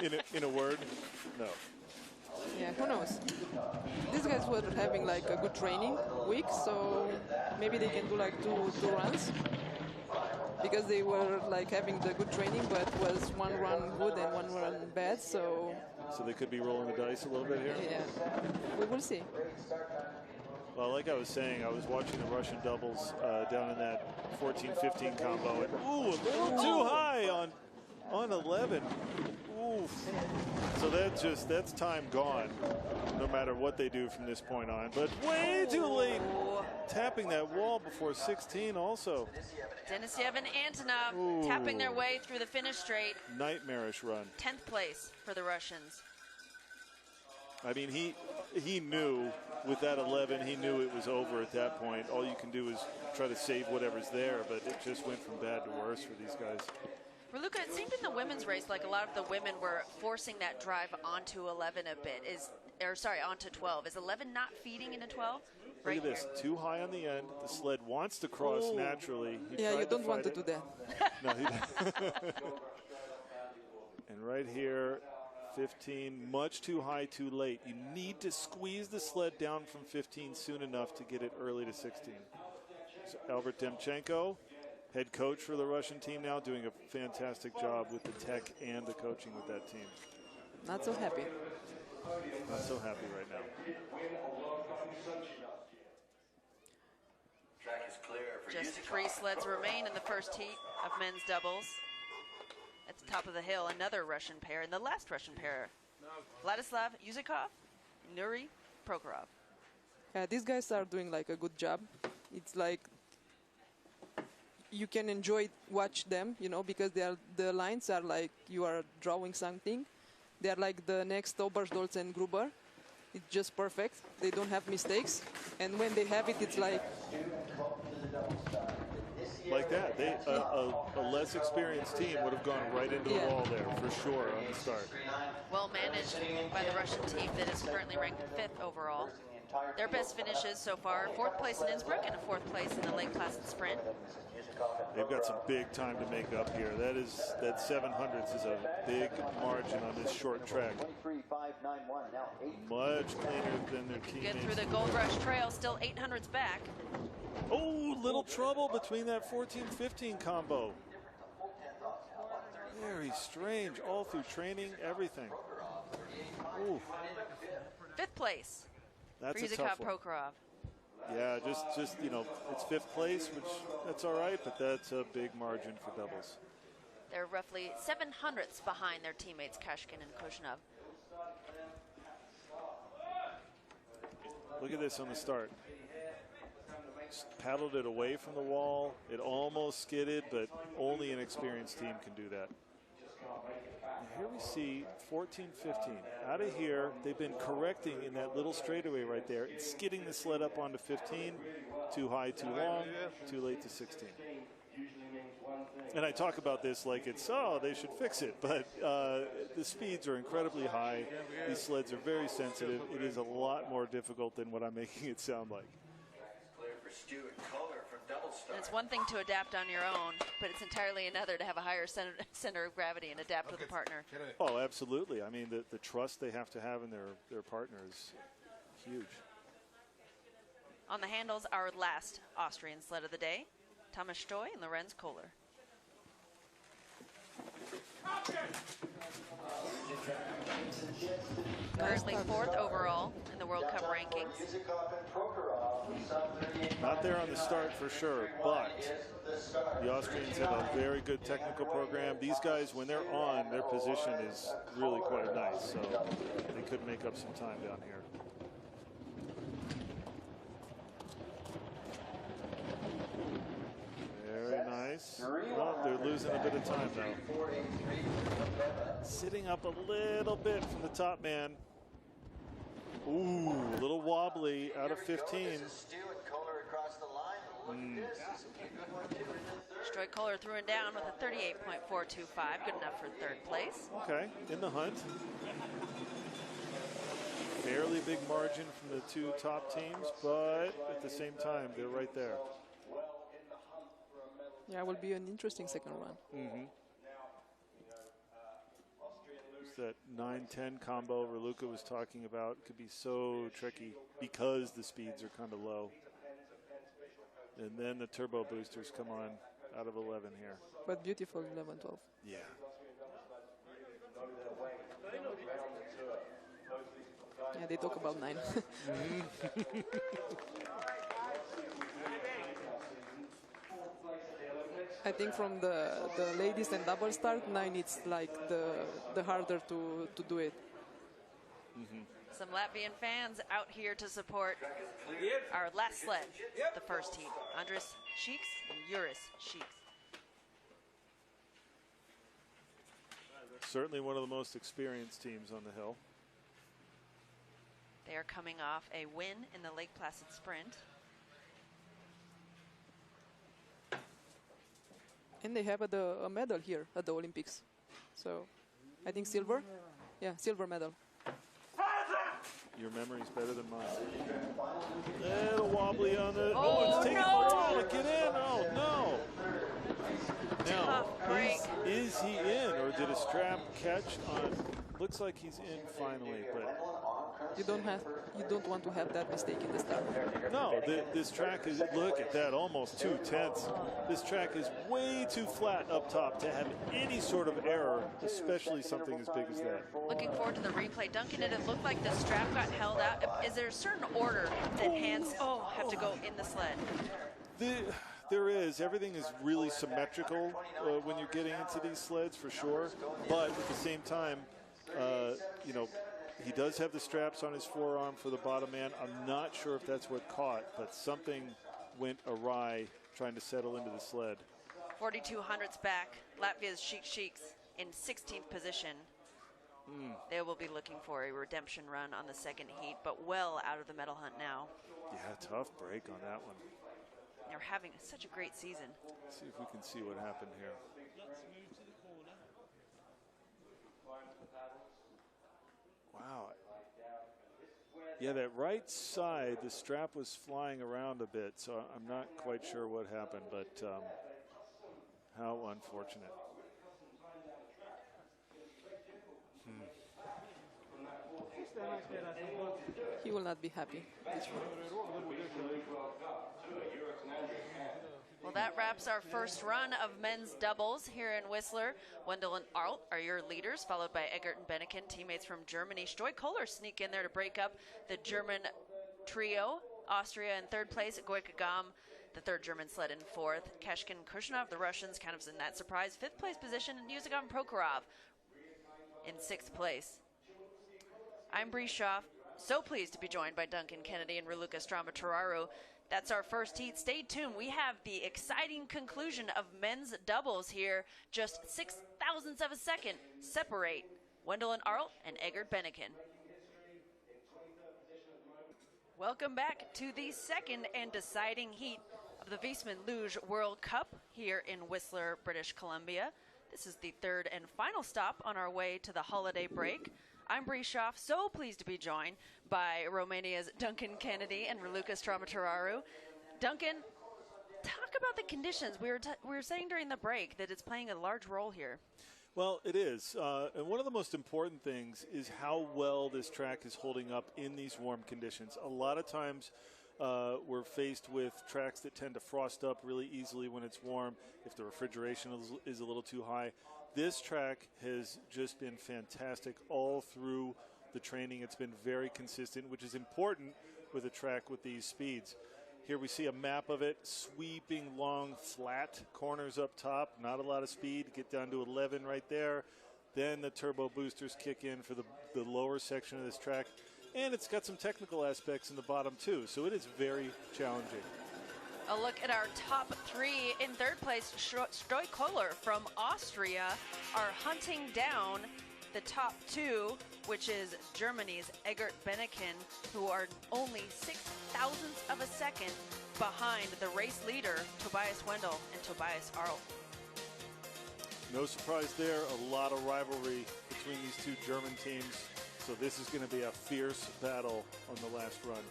in a word, no. Yeah, who knows? These guys were having like a good training week, so maybe they can do like two runs. Because they were like having the good training, but was one run good and one run bad, so they could be rolling the dice a little bit here? Yeah, we will see. Well, like I was saying, I was watching the Russian doubles down in that 14-15 combo. And, ooh, a little too high on 11. Oof. So that's time gone, no matter what they do from this point on. But way too late. Tapping that wall before 16 also. Denisyev and Antonov tapping their way through the finish straight. Nightmarish run. 10th place for the Russians. I mean, he knew with that 11, he knew it was over at that point. All you can do is try to save whatever's there, but it just went from bad to worse for these guys. Raluca, it seemed in the women's race like a lot of the women were forcing that drive onto 11 a bit. Onto 12. Is 11 not feeding into 12? Look at this, too high on the end. The sled wants to cross naturally. Yeah, you don't want to do that. No, he And right here, 15, much too high, too late. You need to squeeze the sled down from 15 soon enough to get it early to 16. So Albert Demchenko, head coach for the Russian team now, doing a fantastic job with the tech and the coaching with that team. Not so happy. Not so happy right now. Just 3 sleds remain in the first heat of men's doubles. At the top of the hill, another Russian pair, and the last Russian pair, Vladislav Yuzikov, Nuri Prokhorov. Yeah, these guys are doing like a good job. It's like you can watch them, because the lines are like you are drawing something. They are like the next Oberstdolz and Gruber. It's just perfect. They don't have mistakes, and when they have it, it's like that. A less experienced team would have gone right into the wall there for sure on the start. Well managed by the Russian team that is currently ranked 5th overall. Their best finishes so far, 4th place in Innsbruck and a 4th place in the late class sprint. They've got some big time to make up here. That 700s is a big margin on this short track. Much cleaner than their teammates. Good through the Gold Rush Trail, still 800s back. Oh, little trouble between that 14-15 combo. Very strange, all through training, everything. Ooh. 5th place. That's for a tough one. Prokhorov. Yeah, just it's 5th place, which that's all right, but that's a big margin for doubles. They're roughly 700ths behind their teammates Kashkin and Kozhinov. Look at this on the start. Paddled it away from the wall. It almost skidded, but only an experienced team can do that. And here we see 14-15. Out of here, they've been correcting in that little straightaway right there. It's skidding the sled up onto 15. Too high, too long, too late to 16. And I talk about this like it's, they should fix it. But the speeds are incredibly high. These sleds are very sensitive. It is a lot more difficult than what I'm making it sound like. And it's one thing to adapt on your own, but it's entirely another to have a higher center of gravity and adapt with a partner. Oh, absolutely. I mean, the trust they have to have in their partners huge. On the handles, our last Austrian sled of the day, Thomas Stoy and Lorenz Kohler. Currently 4th overall in the World Cup rankings. Not there on the start for sure, but the Austrians have a very good technical program. These guys, when they're on, their position is really quite nice, so they could make up some time down here. Very nice. Oh, they're losing a bit of time though. Sitting up a little bit from the top man. Ooh, a little wobbly out of 15. Stoy Kohler threw it down with a 38.425, good enough for 3rd place. Okay, in the hunt. Fairly big margin from the 2 top teams, but at the same time, they're right there. Yeah, it will be an interesting second run. Mm-hmm. It's that 9-10 combo Raluca was talking about. Could be so tricky because the speeds are kind of low. And then the turbo boosters come on out of 11 here. But beautiful 11-12. Yeah. Yeah, they talk about 9. I think from the ladies and double start, 9 it's like the harder to do it. Some Latvian fans out here to support our last sled, the first heat. Andris Šīks and Juris Šīks. Certainly one of the most experienced teams on the hill. They are coming off a win in the Lake Placid Sprint. And they have a medal here at the Olympics. So I think silver. Yeah, silver medal. Your memory's better than mine. Little wobbly on the. Oh, it's taking no. a while to get in. Oh, no. Now, Tough break. is he in, or did a strap catch on? Looks like he's in finally, but You don't want to have that mistake in the start. no. This track is. Look at that, almost 2/10. This track is way too flat up top to have any sort of error, especially something as big as that. Looking forward to the replay. Duncan, did it look like the strap got held out? Is there a certain order that hands have to go in the sled? There is. Everything is really symmetrical when you're getting into these sleds, for sure. But at the same time, you know, he does have the straps on his forearm for the bottom man. I'm not sure if that's what caught, but something went awry trying to settle into the sled. 4,200s back. Latvia's Šīks in 16th position. They will be looking for a redemption run on the second heat, but well out of the medal hunt now. Yeah, tough break on that one. They're having such a great season. Let's see if we can see what happened here. Wow. Yeah, that right side, the strap was flying around a bit, so I'm not quite sure what happened, but how unfortunate. He will not be happy. This one. Well, that wraps our first run of men's doubles here in Whistler. Wendell and Arlt are your leaders, followed by Eggert and Benniken, teammates from Germany. Stoy Kohler sneak in there to break up the German trio. Austria in 3rd place, Goika Gam, the 3rd German sled in 4th. Kashkin Kushnov, the Russians, kind of in that surprise 5th place position, and Yuzagam Prokhorov in 6th place. I'm Bree Schaff, so pleased to be joined by Duncan Kennedy and Raluca Strama-Turaru. That's our first heat. Stay tuned. We have the exciting conclusion of men's doubles here. Just 0.06 of a second separate Wendell and Arlt and Eggert Benniken. Welcome back to the second and deciding heat of the Viessmann Luge World Cup here in Whistler, British Columbia. This is the 3rd and final stop on our way to the holiday break. I'm Bree Schaff, so pleased to be joined by Romania's Duncan Kennedy and Raluca Strama-Turaru. Duncan, talk about the conditions. We were saying during the break that it's playing a large role here. Well, it is. And one of the most important things is how well this track is holding up in these warm conditions. A lot of times we're faced with tracks that tend to frost up really easily when it's warm if the refrigeration is a little too high. This track has just been fantastic all through the training. It's been very consistent, which is important with a track with these speeds. Here we see a map of it, sweeping long, flat corners up top, not a lot of speed, get down to 11 right there. Then the turbo boosters kick in for the lower section of this track. And it's got some technical aspects in the bottom too, so it is very challenging. A look at our top three. In third place, Stoikoller from Austria are hunting down the top two, which is Germany's Egert Bennekin, who are only 0.06 of a second behind the race leader, Tobias Wendell and Tobias Arlt. No surprise there, a lot of rivalry between these two German teams, so this is going to be a fierce battle on the last run.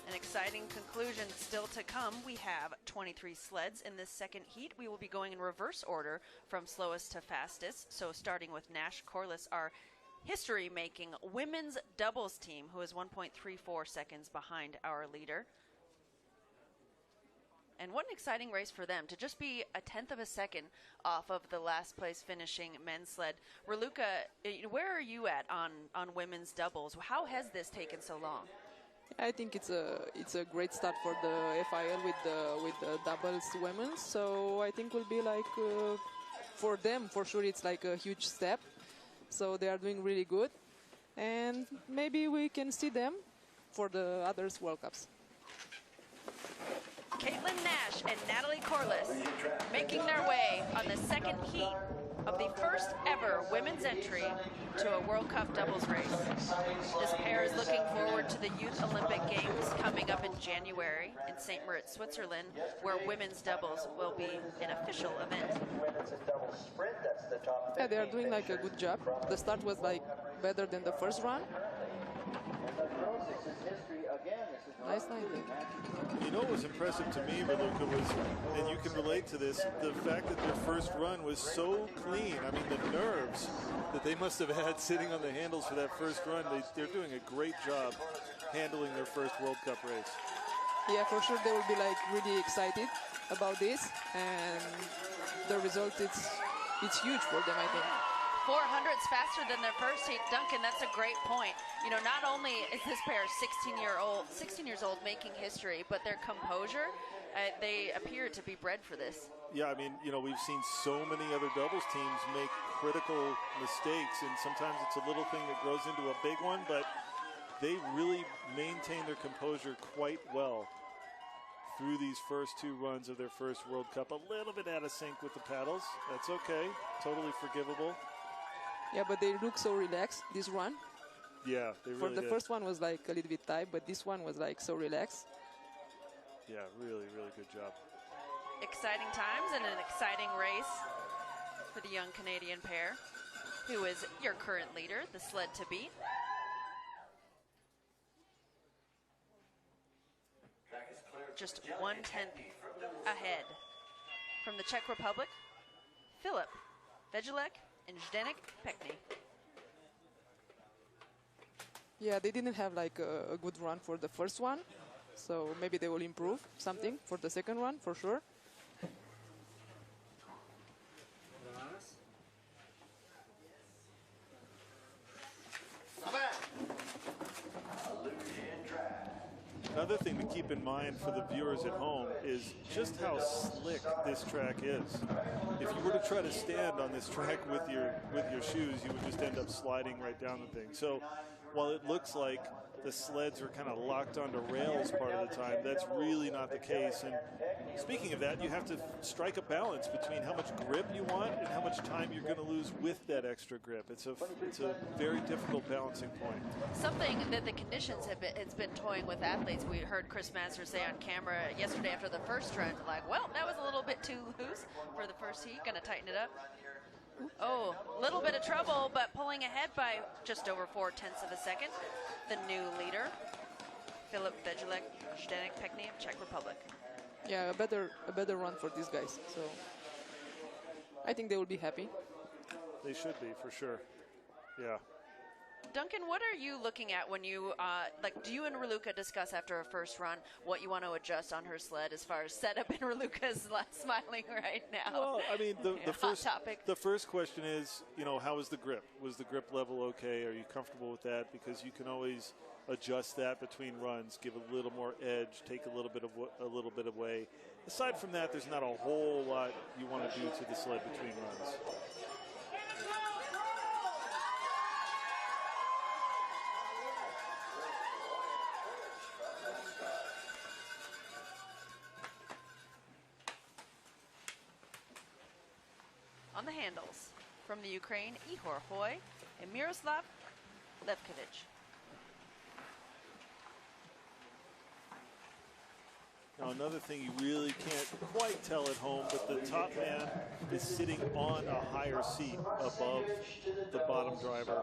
An exciting conclusion still to come. We have 23 sleds in this second heat. We will be going in reverse order from slowest to fastest. So starting with Nash Corliss, our history-making women's doubles team, who is 1.34 seconds behind our leader. And what an exciting race for them to just be a tenth of a second off of the last place finishing men's sled. Raluca, where are you at on women's doubles? How has this taken so long? I think it's a great start for the FIL with the doubles women. So I think will be like for them for sure it's like a huge step. So they are doing really good, and maybe we can see them for the others World Cups. Caitlin Nash and Natalie Corliss making their way on the second heat of the first ever women's entry to a World Cup doubles race. This pair is looking forward to the Youth Olympic Games coming up in January in St. Moritz, Switzerland, where women's doubles will be an official event. Yeah, they are doing like a good job. The start was like better than the first run. Nice line. You know what was impressive to me, Raluca, was, and you can relate to this, the fact that their first run was so clean. I mean, the nerves that they must have had sitting on the handles for that first run, they're doing a great job handling their first World Cup race. Yeah, for sure they will be like really excited about this, and the result it's huge for them, I think. 400s faster than their first heat. Duncan, that's a great point. You know, not only is this pair 16 years old making history, but their composure, they appear to be bred for this. Yeah, I mean, you know, we've seen so many other doubles teams make critical mistakes, and sometimes it's a little thing that grows into a big one, but they really maintain their composure quite well through these first two runs of their first World Cup. A little bit out of sync with the paddles. That's okay. Totally forgivable. Yeah, but they look so relaxed this run. Yeah, they really For the did. first one was like a little bit tight, but this one was like so relaxed. Yeah, really, really good job. Exciting times and an exciting race for the young Canadian pair, who is your current leader, the sled to beat. Just 1/10 ahead from the Czech Republic, Filip Vejilek and Zdeněk Pekný. Yeah, they didn't have like a good run for the first one, so maybe they will improve something for the second one, for sure. Another thing to keep in mind for the viewers at home is just how slick this track is. If you were to try to stand on this track with your shoes, you would just end up sliding right down the thing. So while it looks like the sleds are kind of locked onto rails part of the time, that's really not the case. And speaking of that, you have to strike a balance between how much grip you want and how much time you're going to lose with that extra grip. It's a very difficult balancing point. Something that the conditions it's been toying with athletes. We heard Chris Masters say on camera yesterday after the first run, like, well, that was a little bit too loose for the first heat. Going to tighten it up. Oh, a little bit of trouble, but pulling ahead by just over 0.4 of a second. The new leader, Filip Vejilek, Zdeněk Pekný of Czech Republic. Yeah, a better run for these guys. So I think they will be happy. They should be, for sure. Yeah. Duncan, what are you looking at when you, do you and Raluca discuss after a first run what you want to adjust on her sled as far as setup? And Raluca's smiling right now. Well, I mean, hot topic. The first question is, how was the grip? Was the grip level okay? Are you comfortable with that? Because you can always adjust that between runs, give a little more edge, take a little bit away. Aside from that, there's not a whole lot you want to do to the sled between runs. On the handles, from the Ukraine, Ihor Hoy and Miroslav Levkovich. Now, another thing you really can't quite tell at home, but the top man is sitting on a higher seat above the bottom driver,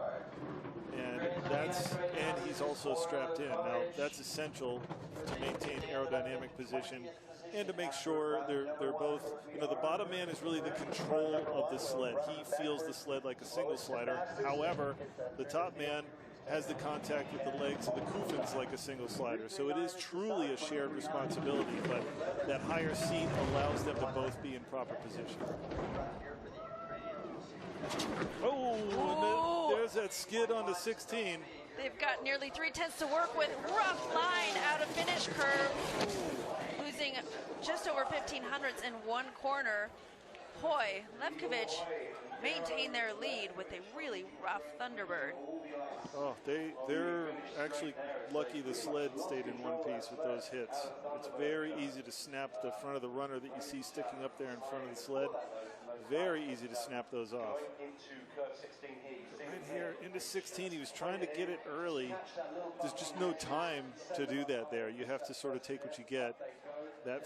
and he's also strapped in. Now, that's essential to maintain aerodynamic position and to make sure they're both, the bottom man is really the control of the sled. He feels the sled like a single slider. However, the top man has the contact with the legs of the Kufins like a single slider. So it is truly a shared responsibility, but that higher seat allows them to both be in proper position. Oh, and there's that skid onto 16. They've got nearly 3/10 to work with. Rough line out of finish curve. Losing just over 1,500ths in one corner. Hoy, Levkovich maintain their lead with a really rough Thunderbird. Oh, they're actually lucky the sled stayed in one piece with those hits. It's very easy to snap the front of the runner that you see sticking up there in front of the sled. Very easy to snap those off. Right here into 16, he was trying to get it early. There's just no time to do that there. You have to sort of take what you get. That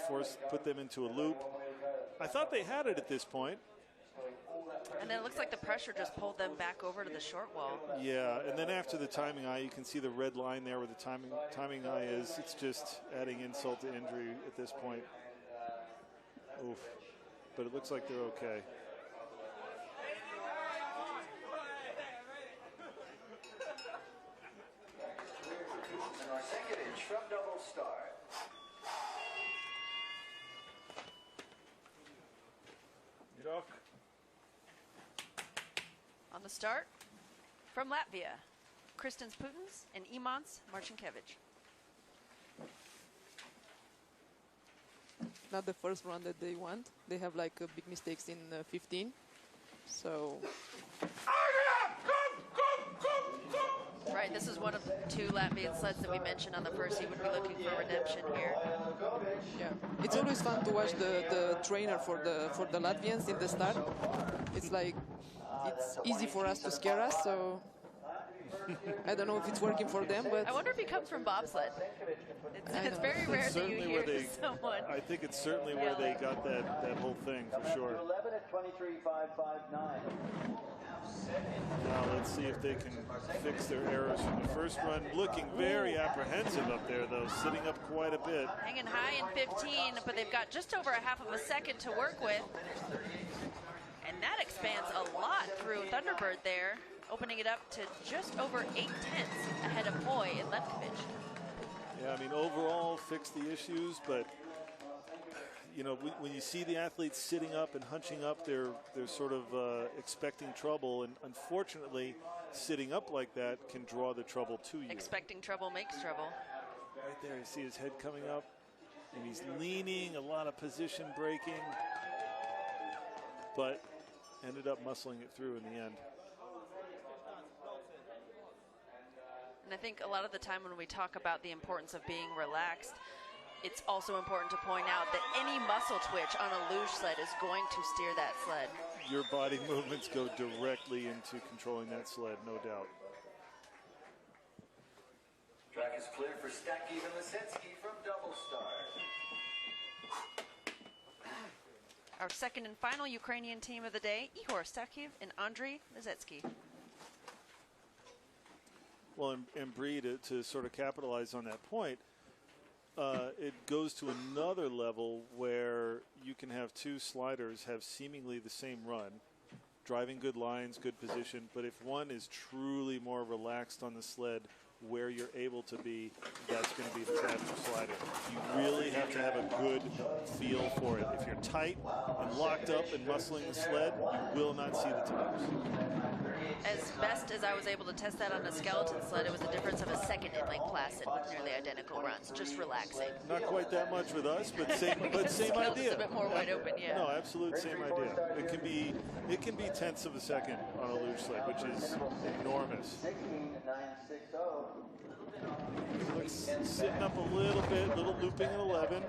put them into a loop. I thought they had it at this point. And then it looks like the pressure just pulled them back over to the short wall. Yeah, and then after the timing eye, you can see the red line there where the timing eye is. It's just adding insult to injury at this point. Oof. But it looks like they're okay. From double start. On the start, from Latvia, Kristins Putins and Imants Marcinkevich. Not the first run that they want. They have like big mistakes in 15. So. Right, this is one of two Latvian sleds that we mentioned on the first. He would be looking for redemption here. Yeah, it's always fun to watch the trainer for the Latvians in the start. It's like it's easy for us to scare us. So I don't know if it's working for them, but I wonder if he comes from bobsled. It's very rare that you hear someone. I think it's certainly where they got that whole thing for sure. 11 at 23.559. Now let's see if they can fix their errors from the first run. Looking very apprehensive up there, though, sitting up quite a bit. Hanging high in 15, but they've got just over a half of a second to work with. And that expands a lot through Thunderbird there, opening it up to just over 8/10 ahead of Hoy and Levkovich. Yeah, I mean, overall fixed the issues, but when you see the athletes sitting up and hunching up, they're sort of expecting trouble, and unfortunately, sitting up like that can draw the trouble to you. Expecting trouble makes trouble. Right there, you see his head coming up, and he's leaning, a lot of position breaking, but ended up muscling it through in the end. And I think a lot of the time when we talk about the importance of being relaxed, it's also important to point out that any muscle twitch on a luge sled is going to steer that sled. Your body movements go directly into controlling that sled, no doubt. Track is clear for Stackiv and Lisetsky from double start. Our second and final Ukrainian team of the day, Ihor Stackiv and Andriy Lisetsky. Well, and Bree, to sort of capitalize on that point, it goes to another level where you can have two sliders have seemingly the same run, driving good lines, good position, but if one is truly more relaxed on the sled where you're able to be, that's going to be the faster slider. You really have to have a good feel for it. If you're tight and locked up and muscling the sled, you will not see the tires. As best as I was able to test that on a skeleton sled, it was a difference of a second in Lake Placid with nearly identical runs, just relaxing. Not quite that much with us, but same Skeleton's idea. a bit more wide open, yeah. No, absolute same idea. It can be tenths of a second on a luge sled, which is enormous. 16.960. Looks sitting up a little bit, little looping at 11.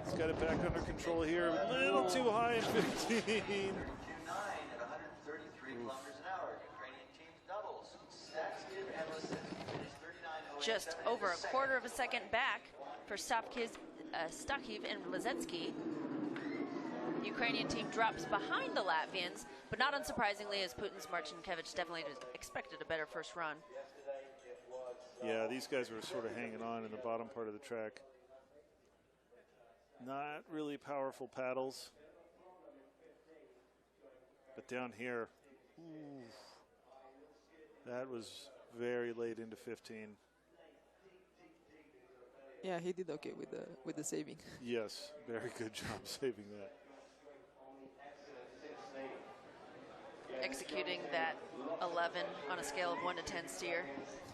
He's got it back under control here. A little too high in 15. 2.9 at 133 kilometers an hour. Ukrainian team doubles. Stakskin and Lisitsky. Just over a quarter of a second back for Stakiv and Lisetsky. Ukrainian team drops behind the Latvians, but not unsurprisingly, as Putin's Marcinkevich definitely expected a better first run. Yeah, these guys were sort of hanging on in the bottom part of the track. Not really powerful paddles. But down here, ooh, that was very late into 15. Yeah, he did okay with the saving. Yes, very good job saving that. Executing that 11 on a scale of 1 to 10 steer,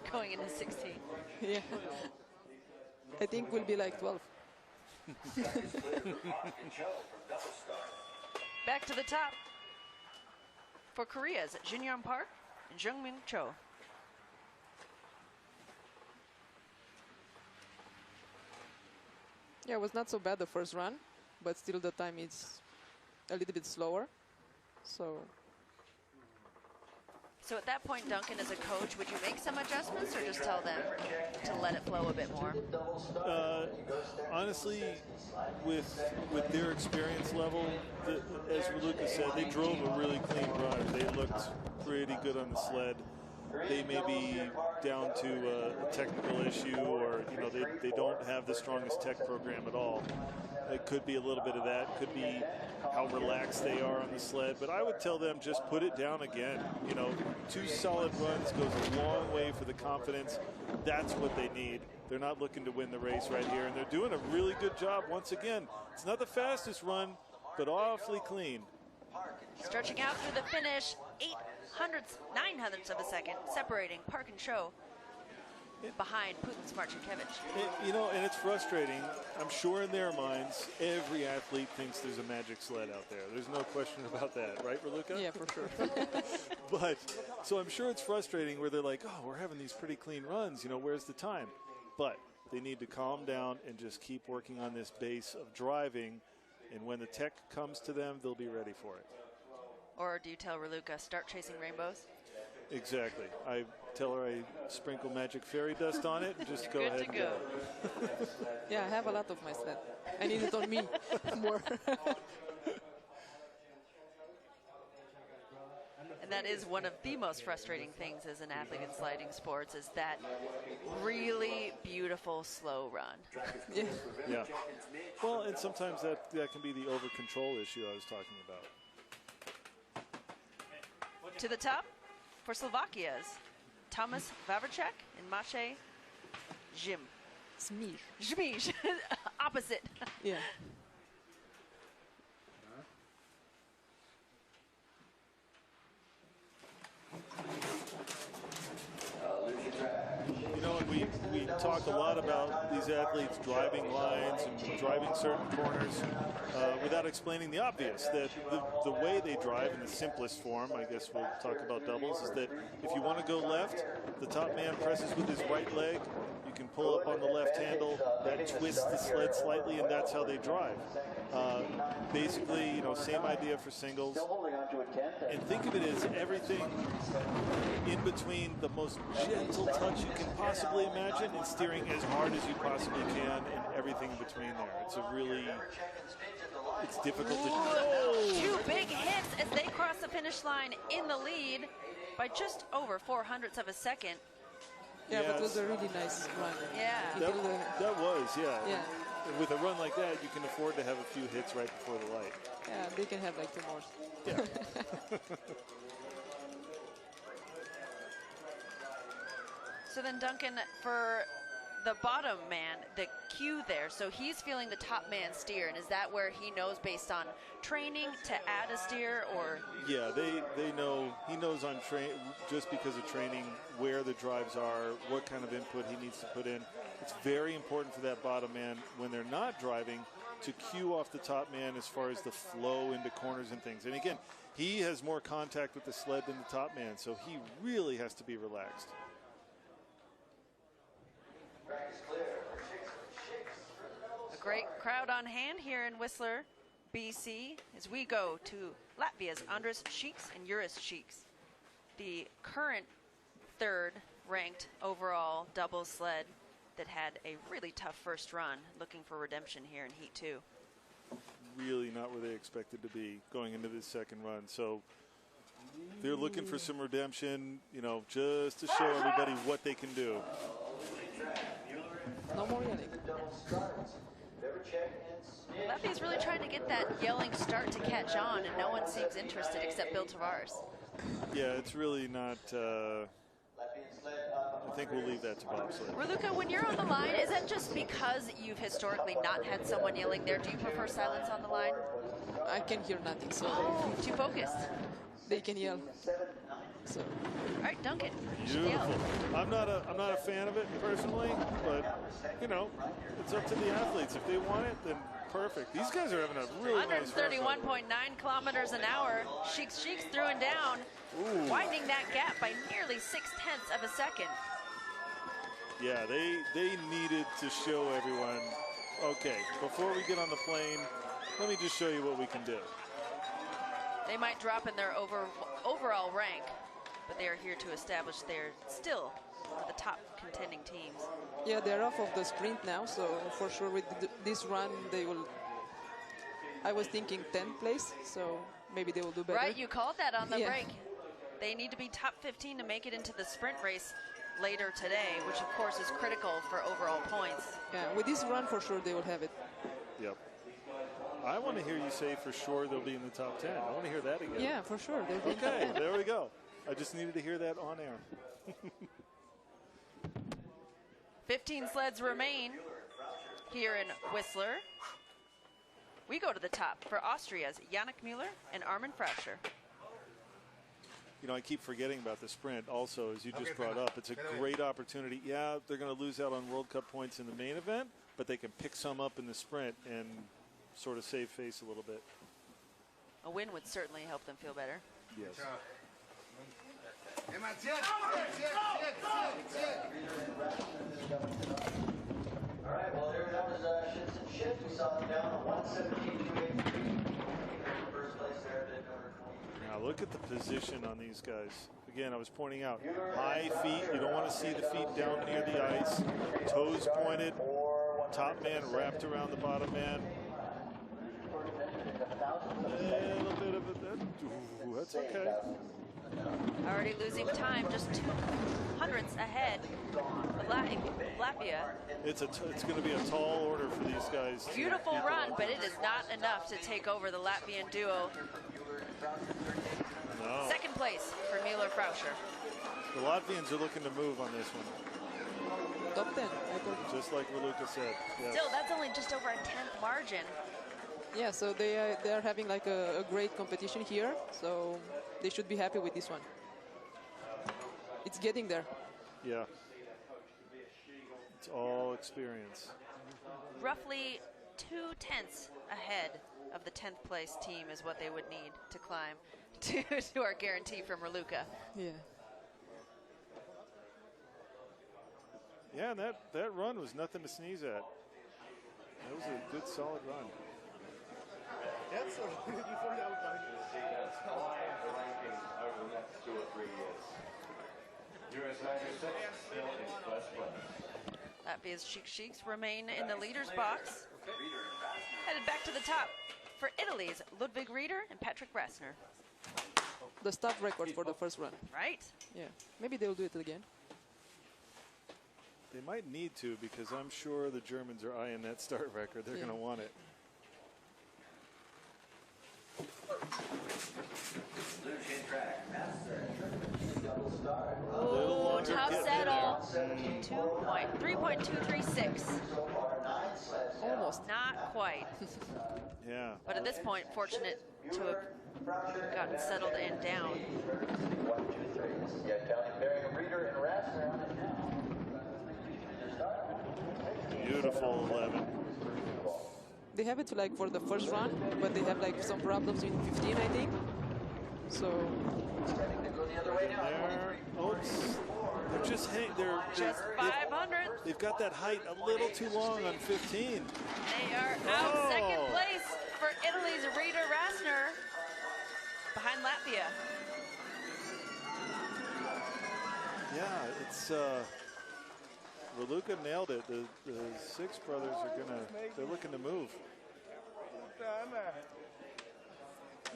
going into 16. Yeah. I think we'll be like 12. Back to the top for Korea's Jinyoung Park and Jungmin Cho. Yeah, it was not so bad the first run, but still the time is a little bit slower. So at that point, Duncan, as a coach, would you make some adjustments or just tell them to let it flow a bit more? Honestly, with their experience level, as Lucas said, they drove a really clean run. They looked pretty good on the sled. They may be down to a technical issue, or they don't have the strongest tech program at all. It could be a little bit of that. Could be how relaxed they are on the sled. But I would tell them just put it down again. 2 solid runs goes a long way for the confidence. That's what they need. They're not looking to win the race right here, and they're doing a really good job once again. It's not the fastest run, but awfully clean. Stretching out through the finish, 9 hundredths of a second, separating Park and Cho behind Putin's Marcinkevich. And it's frustrating. I'm sure in their minds, every athlete thinks there's a magic sled out there. There's no question about that, right, Raluca? Yeah, for sure. But, so I'm sure it's frustrating where they're like, oh, we're having these pretty clean runs, where's the time? But they need to calm down and just keep working on this base of driving, and when the tech comes to them, they'll be ready for it. Or do you tell Raluca, start chasing rainbows? Exactly. I tell her I sprinkle magic fairy dust on it and just go ahead and go. Yeah, I have a lot of my sled. I need it on me more. And that is one of the most frustrating things as an athlete in sliding sports, is that really beautiful slow run. Yeah. Well, and sometimes that can be the over control issue I was talking about. To the top for Slovakia's Thomas Vavrček and Maciej Zmij. Opposite. Yeah. We talk a lot about these athletes driving lines and driving certain corners without explaining the obvious, that the way they drive in the simplest form, I guess we'll talk about doubles, is that if you want to go left, the top man presses with his right leg. You can pull up on the left handle, that twists the sled slightly, and that's how they drive. Basically, same idea for singles. And think of it as everything in between the most gentle touch you can possibly imagine and steering as hard as you possibly can, and everything in between there. It's difficult to do. 2 big hits as they cross the finish line in the lead by just over 400ths of a second. Yeah, but it was a really nice run. Yeah. That was, yeah. Yeah. with a run like that, you can afford to have a few hits right before the light. Yeah, they can have like 2 more. Yeah. So then Duncan, for the bottom man, the cue there, so he's feeling the top man steer, and is that where he knows based on training to add a steer, or? Yeah, they know, he knows on just because of training where the drives are, what kind of input he needs to put in. It's very important for that bottom man when they're not driving to cue off the top man as far as the flow into corners and things. And again, he has more contact with the sled than the top man, so he really has to be relaxed. A great crowd on hand here in Whistler, BC, as we go to Latvia's Andris Šīks and Juris Šīks, the current third-ranked overall double sled that had a really tough first run, looking for redemption here in Heat 2. Really not where they expected to be going into this second run. So they're looking for some redemption, you know, just to show everybody what they can do. No more yelling. Latvia's really trying to get that yelling start to catch on, and no one seems interested except Bill Tavares. Yeah, it's really not. I think we'll leave that to bobsled. Raluca, when you're on the line, is that just because you've historically not had someone yelling there? Do you prefer silence on the line? I can hear nothing, so Too focused. they can yell. So. All right, Duncan, you should yell. Beautiful. I'm not a fan of it personally, but you know, it's up to the athletes. If they want it, then perfect. These guys are having a really nice run. 131.9 kilometers an hour. Šīks threw him down, widening that gap by nearly 0.6 of a second. Yeah, they needed to show everyone, okay, before we get on the plane, let me just show you what we can do. They might drop in their overall rank, but they are here to establish they're still one of the top contending teams. Yeah, they're off of the sprint now, so for sure with this run they will. I was thinking 10th place, so maybe they will do better. Right, you called that on the Yeah. break. They need to be top 15 to make it into the sprint race later today, which of course is critical for overall points. Yeah, with this run for sure they will have it. Yep. I want to hear you say for sure they'll be in the top 10. I want to hear that again. Yeah, for sure. They'll be in top Okay, 10. there we go. I just needed to hear that on air. 15 sleds remain here in Whistler. We go to the top for Austria's Yannick Müller and Armin Frauscher. You know, I keep forgetting about the sprint also, as you just brought up. It's a great opportunity. Yeah, they're going to lose out on World Cup points in the main event, but they can pick some up in the sprint and sort of save face a little bit. A win would certainly help them feel better. Yes. All right, well, there that was Shits and Shit. We saw them down to 117.283. First place there at number 20. Now look at the position on these guys. Again, I was pointing out, high feet. You don't want to see the feet down near the ice. Toes pointed. Top man wrapped around the bottom man. A little bit of it. That's okay. Already losing time, just 200ths ahead of Latvia. It's going to be a tall order for these guys. Beautiful run, but it is not enough to take over the Latvian duo. No. Second place for Müller-Frauscher. The Latvians are looking to move on this one. Top 10, I thought. Just like Raluca said. Yes. Still, that's only just over a 10th margin. Yeah, so they are having like a great competition here, so they should be happy with this one. It's getting there. Yeah. It's all experience. Roughly 0.2 ahead of the 10th place team is what they would need to climb to our guarantee from Raluca. Yeah. Yeah, and that run was nothing to sneeze at. That was a good, solid run. Jetzt oder die Folie aufreißen? Over the next 2 or 3 years. US 96 still in first place. Latvia's Šīks remain in the leader's box. Headed back to the top for Italy's Ludwig Rieder and Patrick Rassner. The stop record for the first run. Right? Yeah. Maybe they'll do it again. They might need to, because I'm sure the Germans are eyeing that start record. They're going to want it. Ooh, tough settle. 3.236. Almost. Not quite. Yeah. But at this point, fortunate to have gotten settled and down. 1, 2, 3. This is the Italian pairing of Reader and Rassner on it now. Beautiful 11. They have it like for the first run, but they have like some problems in 15, I think. So. Oops. They're just Just 500. They've got that height a little too long on 15. They are out second place for Italy's Rita Rassner behind Latvia. Yeah, it's Raluca nailed it. The six brothers are they're looking to move.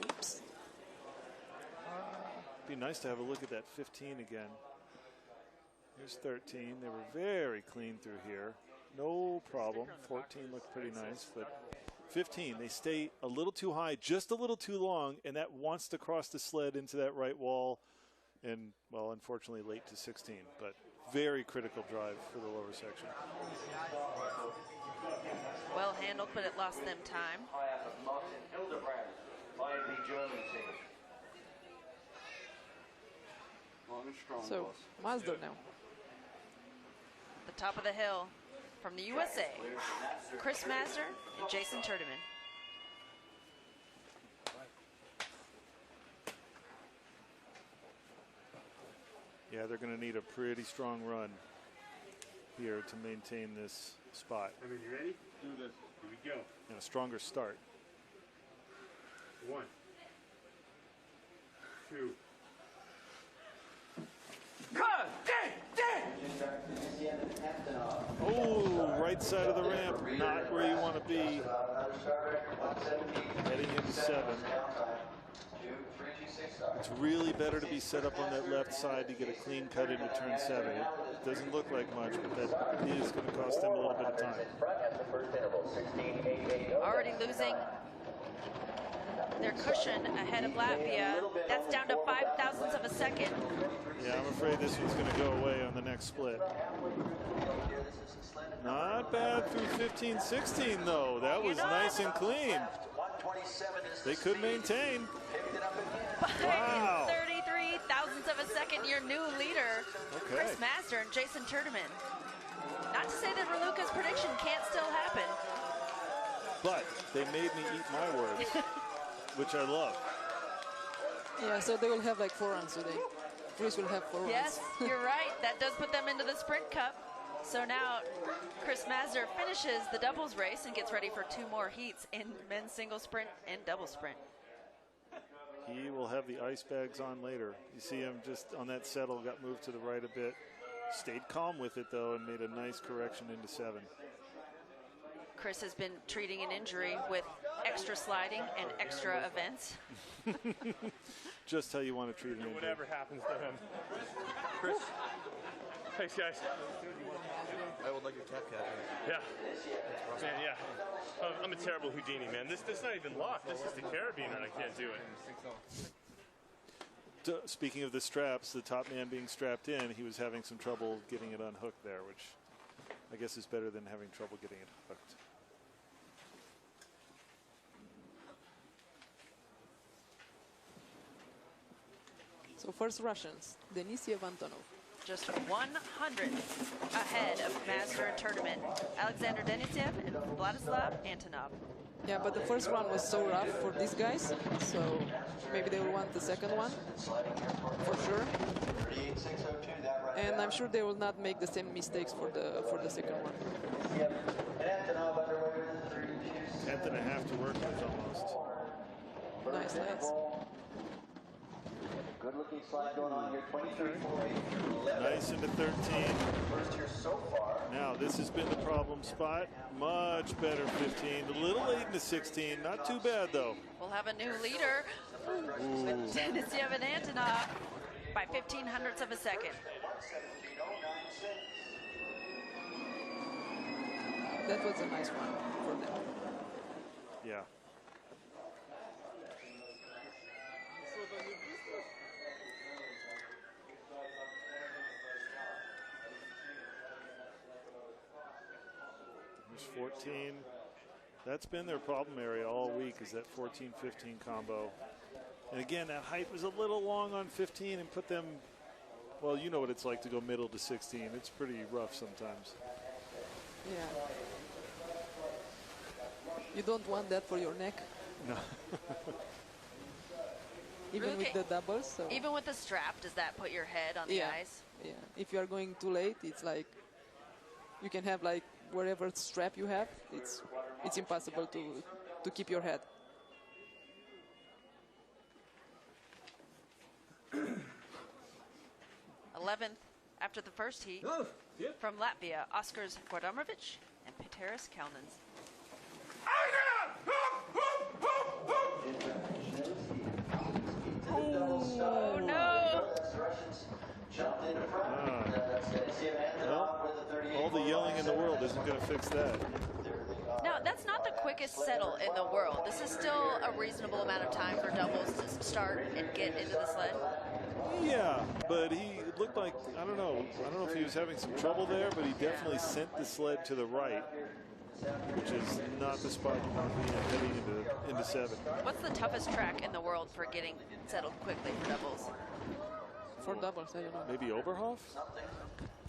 Oops. Be nice to have a look at that 15 again. Here's 13. They were very clean through here. No problem. 14 looked pretty nice, but 15, they stay a little too high, just a little too long, and that wants to cross the sled into that right wall. And, well, unfortunately late to 16, but very critical drive for the lower section. Well handled, but it lost them time. So, Mazda now. The top of the hill from the USA, Chris Master and Jason Turdeman. Yeah, they're going to need a pretty strong run here to maintain this spot. I mean, you ready? Do this. Here we go. And a stronger start. 1, 2. Oh, right side of the ramp, not where you want to be. Heading into 7. It's really better to be set up on that left side to get a clean cut into turn 7. It doesn't look like much, but that is going to cost them a little bit of time. Already losing their cushion ahead of Latvia. That's down to 0.005 of a second. Yeah, I'm afraid this one's going to go away on the next split. Not bad through 15-16, though. That was nice and clean. They could maintain. Wow. 33 thousandths of a second, your new leader, Chris Master and Jason Turdeman. Not to say that Raluca's prediction can't still happen. But they made me eat my words, which I love. Yeah, so they will have like 4 runs today. Chris will have 4 runs. Yes, you're right. That does put them into the Sprint Cup. So now Chris Master finishes the doubles race and gets ready for 2 more heats in men's single sprint and double sprint. He will have the ice bags on later. You see him just on that settle, got moved to the right a bit. Stayed calm with it, though, and made a nice correction into 7. Chris has been treating an injury with extra sliding and extra events. Just how you want to treat an injury. Whatever happens to him. Chris. Thanks, guys. I would like your cap cat. Yeah. Man, yeah. I'm a terrible Houdini, man. This is not even locked. This is the carabiner, and I can't do it. Speaking of the straps, the top man being strapped in, he was having some trouble getting it unhooked there, which I guess is better than having trouble getting it hooked. So first Russians, Denisiev Antonov. Just 100 ahead of Master and Turdeman. Alexander Denisiev and Vladislav Antonov. Yeah, but the first one was so rough for these guys, so maybe they will want the second one, for sure. And I'm sure they will not make the same mistakes for the second one. Tenth and a half to work with almost. Nice, nice. Good looking slide going on here. 23.48. Nice into 13. First here so far. Now this has been the problem spot. Much better 15. A little late into 16. Not too bad though. We'll have a new leader with Denisiev and Antonov. by 0.15 of a second. That was a nice one for them. Yeah. There's 14. That's been their problem area all week, is that 14-15 combo. And again, that height was a little long on 15 and put them, well, you know what it's like to go middle to 16. It's pretty rough sometimes. Yeah. You don't want that for your neck. No. Even with the doubles. So. Even with the strap, does that put your head on the ice? Yeah. If you are going too late, it's like you can have like whatever strap you have. It's impossible to keep your head. '11th after the first heat from Latvia, Oskars Guardamovic and Peteris Kalnins. Oh no! Well, all the yelling in the world isn't going to fix that. Now, that's not the quickest settle in the world. This is still a reasonable amount of time for doubles to start and get into the sled. Yeah, but he looked like, I don't know if he was having some trouble there, but he definitely sent the sled to the right, which is not the spot you want to be in heading into 7. What's the toughest track in the world for getting settled quickly for doubles? For doubles, I don't know. Maybe Oberhof?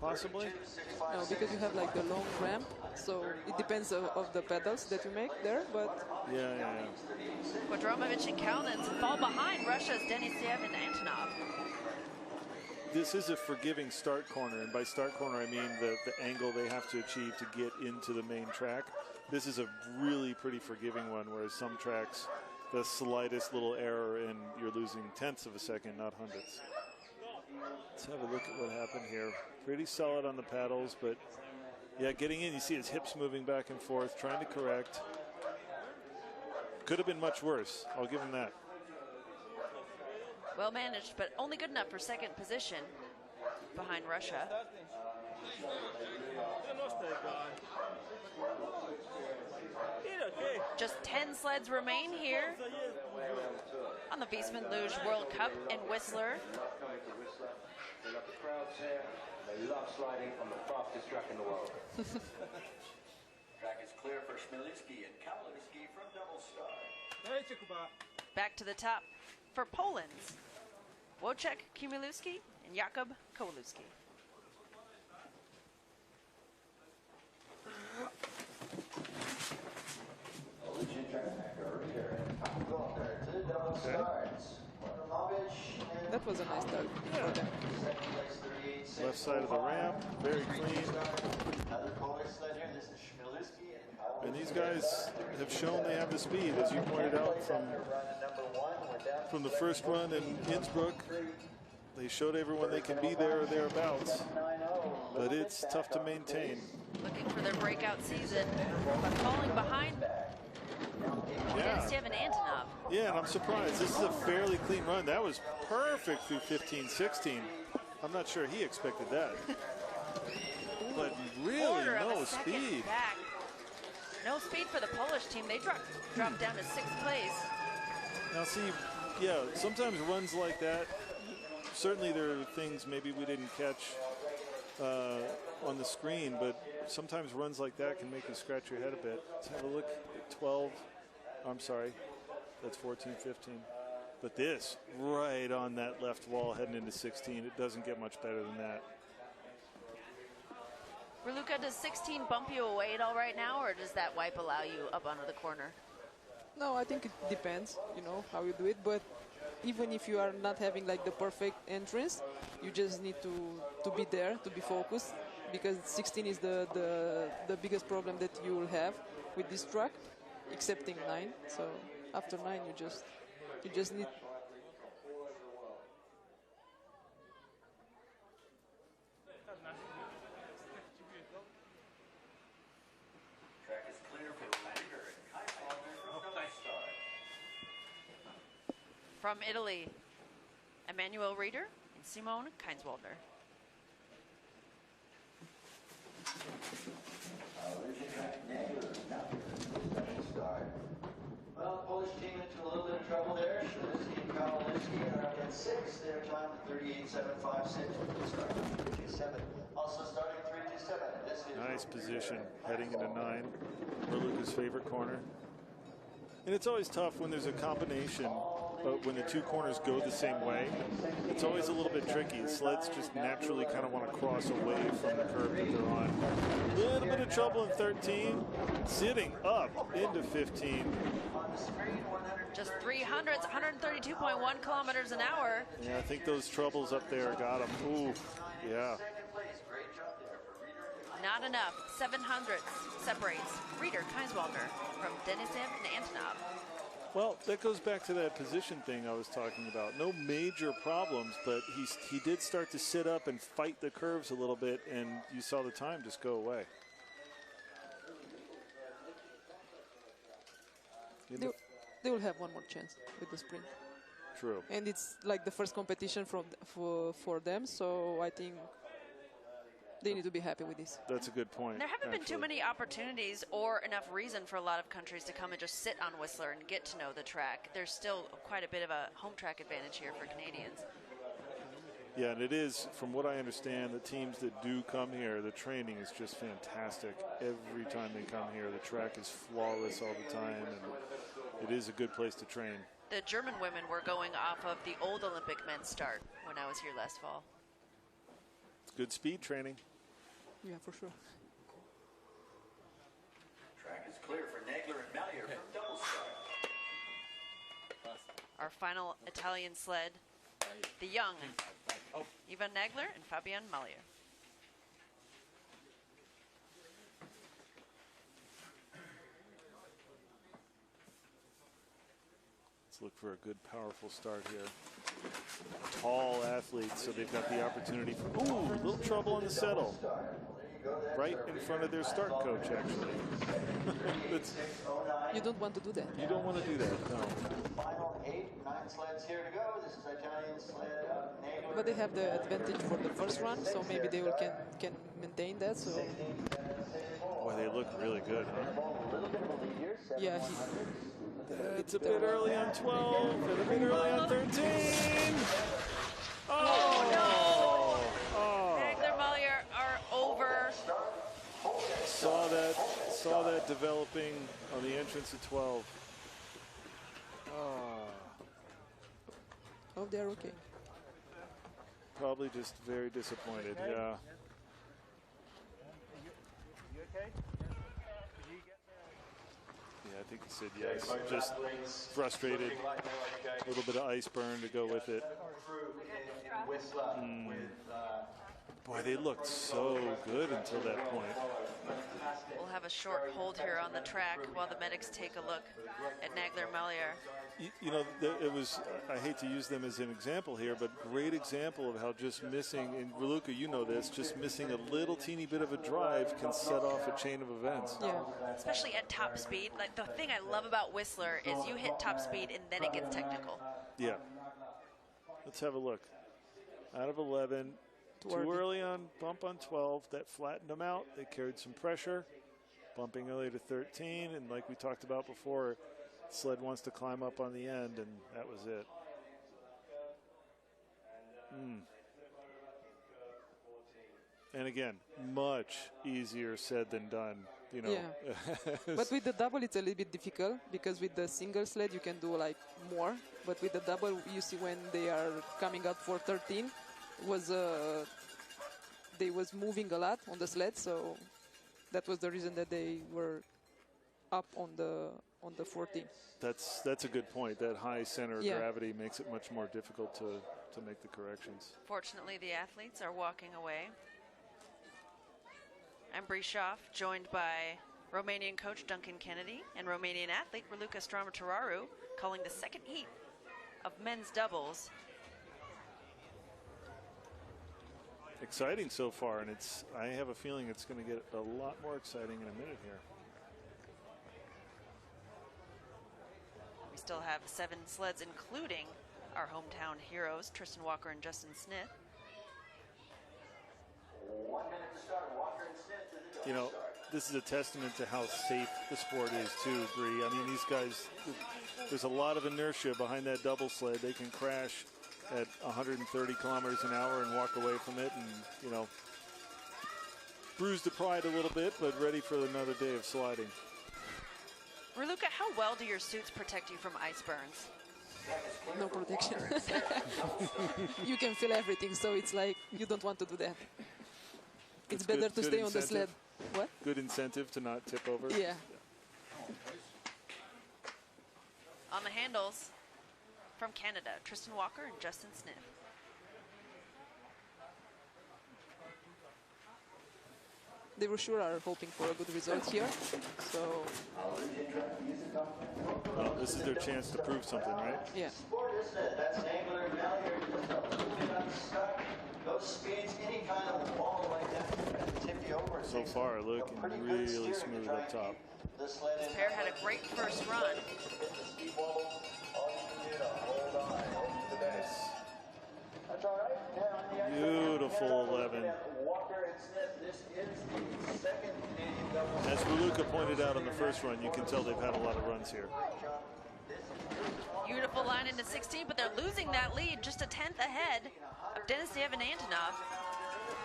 Possibly? No, because you have like the long ramp, so it depends of the pedals that you make there, but... Yeah. Guardamovic and Kalnins fall behind Russia's Denisiev and Antonov. This is a forgiving start corner, and by start corner I mean the angle they have to achieve to get into the main track. This is a really pretty forgiving one, whereas some tracks, the slightest little error and you're losing tenths of a second, not hundredths. Let's have a look at what happened here. Pretty solid on the paddles, but yeah, getting in, you see his hips moving back and forth, trying to correct. Could have been much worse. I'll give him that. Well managed, but only good enough for second position behind Russia. Just 10 sleds remain here on the Viessmann Luge World Cup in Whistler. They love the crowds here. They love sliding on the fastest track in the world. Track is clear for Chmielewski and Kalinowski from double start. Back to the top for Poland's Wojciech Chmielewski and Jakub Kowalewski. That was a nice start for them. Left side of the ramp, very clean. And these guys have shown they have the speed, as you pointed out from the first run in Innsbruck. They showed everyone they can be there or thereabouts, but it's tough to maintain. Looking for their breakout season, but falling behind Denisiev and Antonov. Yeah, and I'm surprised. This is a fairly clean run. That was perfect through 15-16. I'm not sure he expected that. But really, no speed. Back. No speed for the Polish team. They dropped down to 6th place. Now see, yeah, sometimes runs like that, certainly there are things maybe we didn't catch on the screen, but sometimes runs like that can make you scratch your head a bit. Let's have a look at 12. I'm sorry, that's 14, 15. But this, right on that left wall heading into 16, it doesn't get much better than that. Raluca, does 16 bump you away at all right now, or does that wipe allow you up onto the corner? No, I think it depends, you know, how you do it. But even if you are not having like the perfect entrance, you just need to be there, to be focused, because 16 is the biggest problem that you will have with this track, excepting 9. So after 9, you just need. Track is clear for Langer and Kaiser from double start. From Italy, Emmanuel Rieder and Simone Keinswaldner. Luge track next. 327.56 with the start. 327. Also starting 327. This is Nice position heading into 9. Luca's favorite corner. And it's always tough when there's a combination, when the two corners go the same way. It's always a little bit tricky. Sleds just naturally kind of want to cross away from the curve that they're on. A little bit of trouble in 13, sitting up into 15. Just 300s, 132.1 kilometers an hour. Yeah, I think those troubles up there got him. Ooh, yeah. Not enough. 700ths separates Reeder Kainswalder from Denisev and Antonov. Well, that goes back to that position thing I was talking about. No major problems, but he did start to sit up and fight the curves a little bit, and you saw the time just go away. They will have one more chance with the sprint. True. And it's like the first competition for them, so I think they need to be happy with this. That's a good point. There haven't been too many opportunities or enough reason for a lot of countries to come and just sit on Whistler and get to know the track. There's still quite a bit of a home track advantage here for Canadians. Yeah, and it is, from what I understand, the teams that do come here, the training is just fantastic. Every time they come here, the track is flawless all the time, and it is a good place to train. The German women were going off of the old Olympic men's start when I was here last fall. It's good speed training. Yeah, for sure. Track is clear for Nagler and Mellier from double start. Our final Italian sled, the young Ivan Nagler and Fabian Mallier. Let's look for a good, powerful start here. Tall athletes, so they've got the opportunity for, ooh, a little trouble on the settle. Right in front of their start coach, actually. You don't want to do that. You don't want to do that, no. Final 8, 9 sleds here to go. This is Italian sled Nagler. But they have the advantage for the first run, so maybe they will can maintain that. So Boy, they look really good, huh? yeah, It's a bit early on 12, and a bit early on 13. Oh, no! Oh. Nagler Mallier are over. Saw that developing on the entrance of 12. oh, they're okay. Probably just very disappointed, yeah. Yeah, I think he said yes. Just frustrated. A little bit of ice burn to go with it. Boy, they looked so good until that point. We'll have a short hold here on the track while the medics take a look at Nagler Mallier. You know, it was, I hate to use them as an example here, but great example of how just missing, and Luca, you know this, just missing a little teeny bit of a drive can set off a chain of events. Yeah. Especially at top speed. Like, the thing I love about Whistler is you hit top speed and then it gets technical. Yeah. Let's have a look. Out of 11, too early on, bump on 12. That flattened them out. They carried some pressure. Bumping early to 13, and like we talked about before, sled wants to climb up on the end, and that was it. And again, much easier said than done, you know. Yeah. But with the double, it's a little bit difficult because with the single sled, you can do like more. But with the double, you see when they are coming out for 13, they was moving a lot on the sled, so that was the reason that they were up on the 14. That's a good point. That high center of gravity makes it much more difficult to make the corrections. Fortunately, the athletes are walking away. And Brishov, joined by Romanian coach Duncan Kennedy and Romanian athlete Raluca Stramatraru, calling the second heat of men's doubles. Exciting so far, and I have a feeling it's going to get a lot more exciting in a minute here. We still have 7 sleds, including our hometown heroes, Tristan Walker and Justin Smith. 1 minute to start. Walker and Smith to the You know, this is a testament to how safe the sport is too, Bree. I mean, these guys, there's a lot of inertia behind that double sled. They can crash at 130 kilometers an hour and walk away from it and, you know, bruise the pride a little bit, but ready for another day of sliding. Raluca, how well do your suits protect you from ice burns? No protection. You can feel everything, so it's like you don't want to do that. It's better to stay on the sled. What? Good incentive to not tip over. Yeah. On the handles, from Canada, Tristan Walker and Justin Smith. They for sure are hoping for a good result here. So. Well, this is their chance to prove something, right? Yeah. Sport, isn't it? That's an angular failure. Just a little bit unstuck. Those speeds, any kind of wall like that, tip you over. So far, looking really smooth up top. This pair had a great first run. Beautiful 11. As Raluca pointed out on the first run, you can tell they've had a lot of runs here. Beautiful line into 16, but they're losing that lead just a 10th ahead of Denisev and Antonov.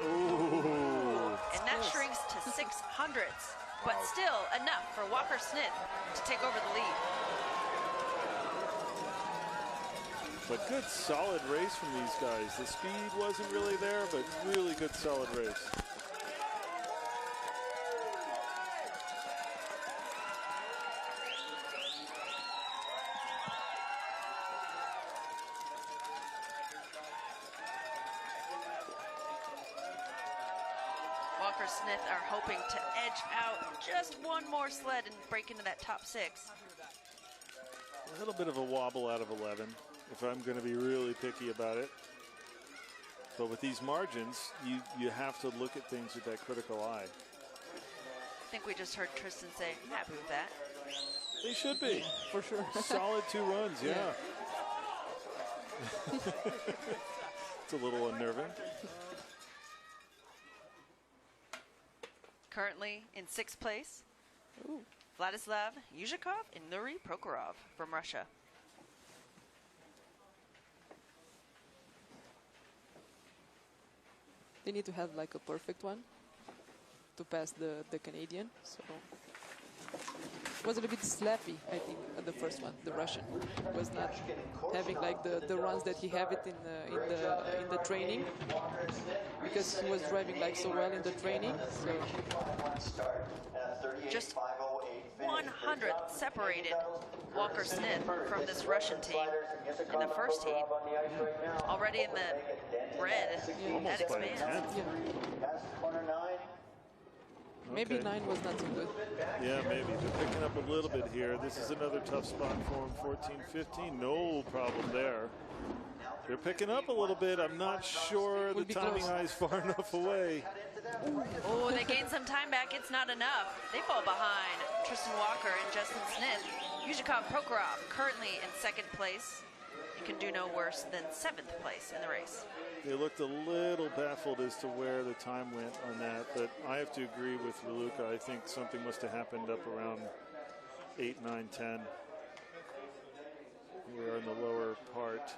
Ooh. And that shrinks to 600ths, but still enough for Walker Smith to take over the lead. But good, solid race from these guys. The speed wasn't really there, but really good, solid race. Walker Smith are hoping to edge out just one more sled and break into that top 6. A little bit of a wobble out of 11, if I'm going to be really picky about it. But with these margins, you have to look at things with that critical eye. I think we just heard Tristan say, I'm happy with that. They should be. For sure. Solid 2 runs, yeah. It's a little unnerving. Currently in 6th place, Ooh. Vladislav Yuzhikov and Nuri Prokhorov from Russia. They need to have like a perfect one to pass the Canadian. So it was a little bit slappy, I think, at the first one. The Russian was not having like the runs that he had it in the training, because he was driving like so well in the training. So Just 100th separated Walker Smith from this Russian team in the first heat. Already in the red Almost at by a expands. tenth. Maybe Okay. 9 was not so good. Yeah, maybe. They're picking up a little bit here. This is another tough spot for them. 14, 15, no problem there. They're picking up a little bit. I'm not sure the be timing close. eye is far enough away. Oh, they gain some time back. It's not enough. They fall behind Tristan Walker and Justin Smith. Yuzhikov Prokhorov currently in 2nd place. It can do no worse than 7th place in the race. They looked a little baffled as to where the time went on that, but I have to agree with Raluca. I think something must have happened up around 8, 9, 10. We are in the lower part.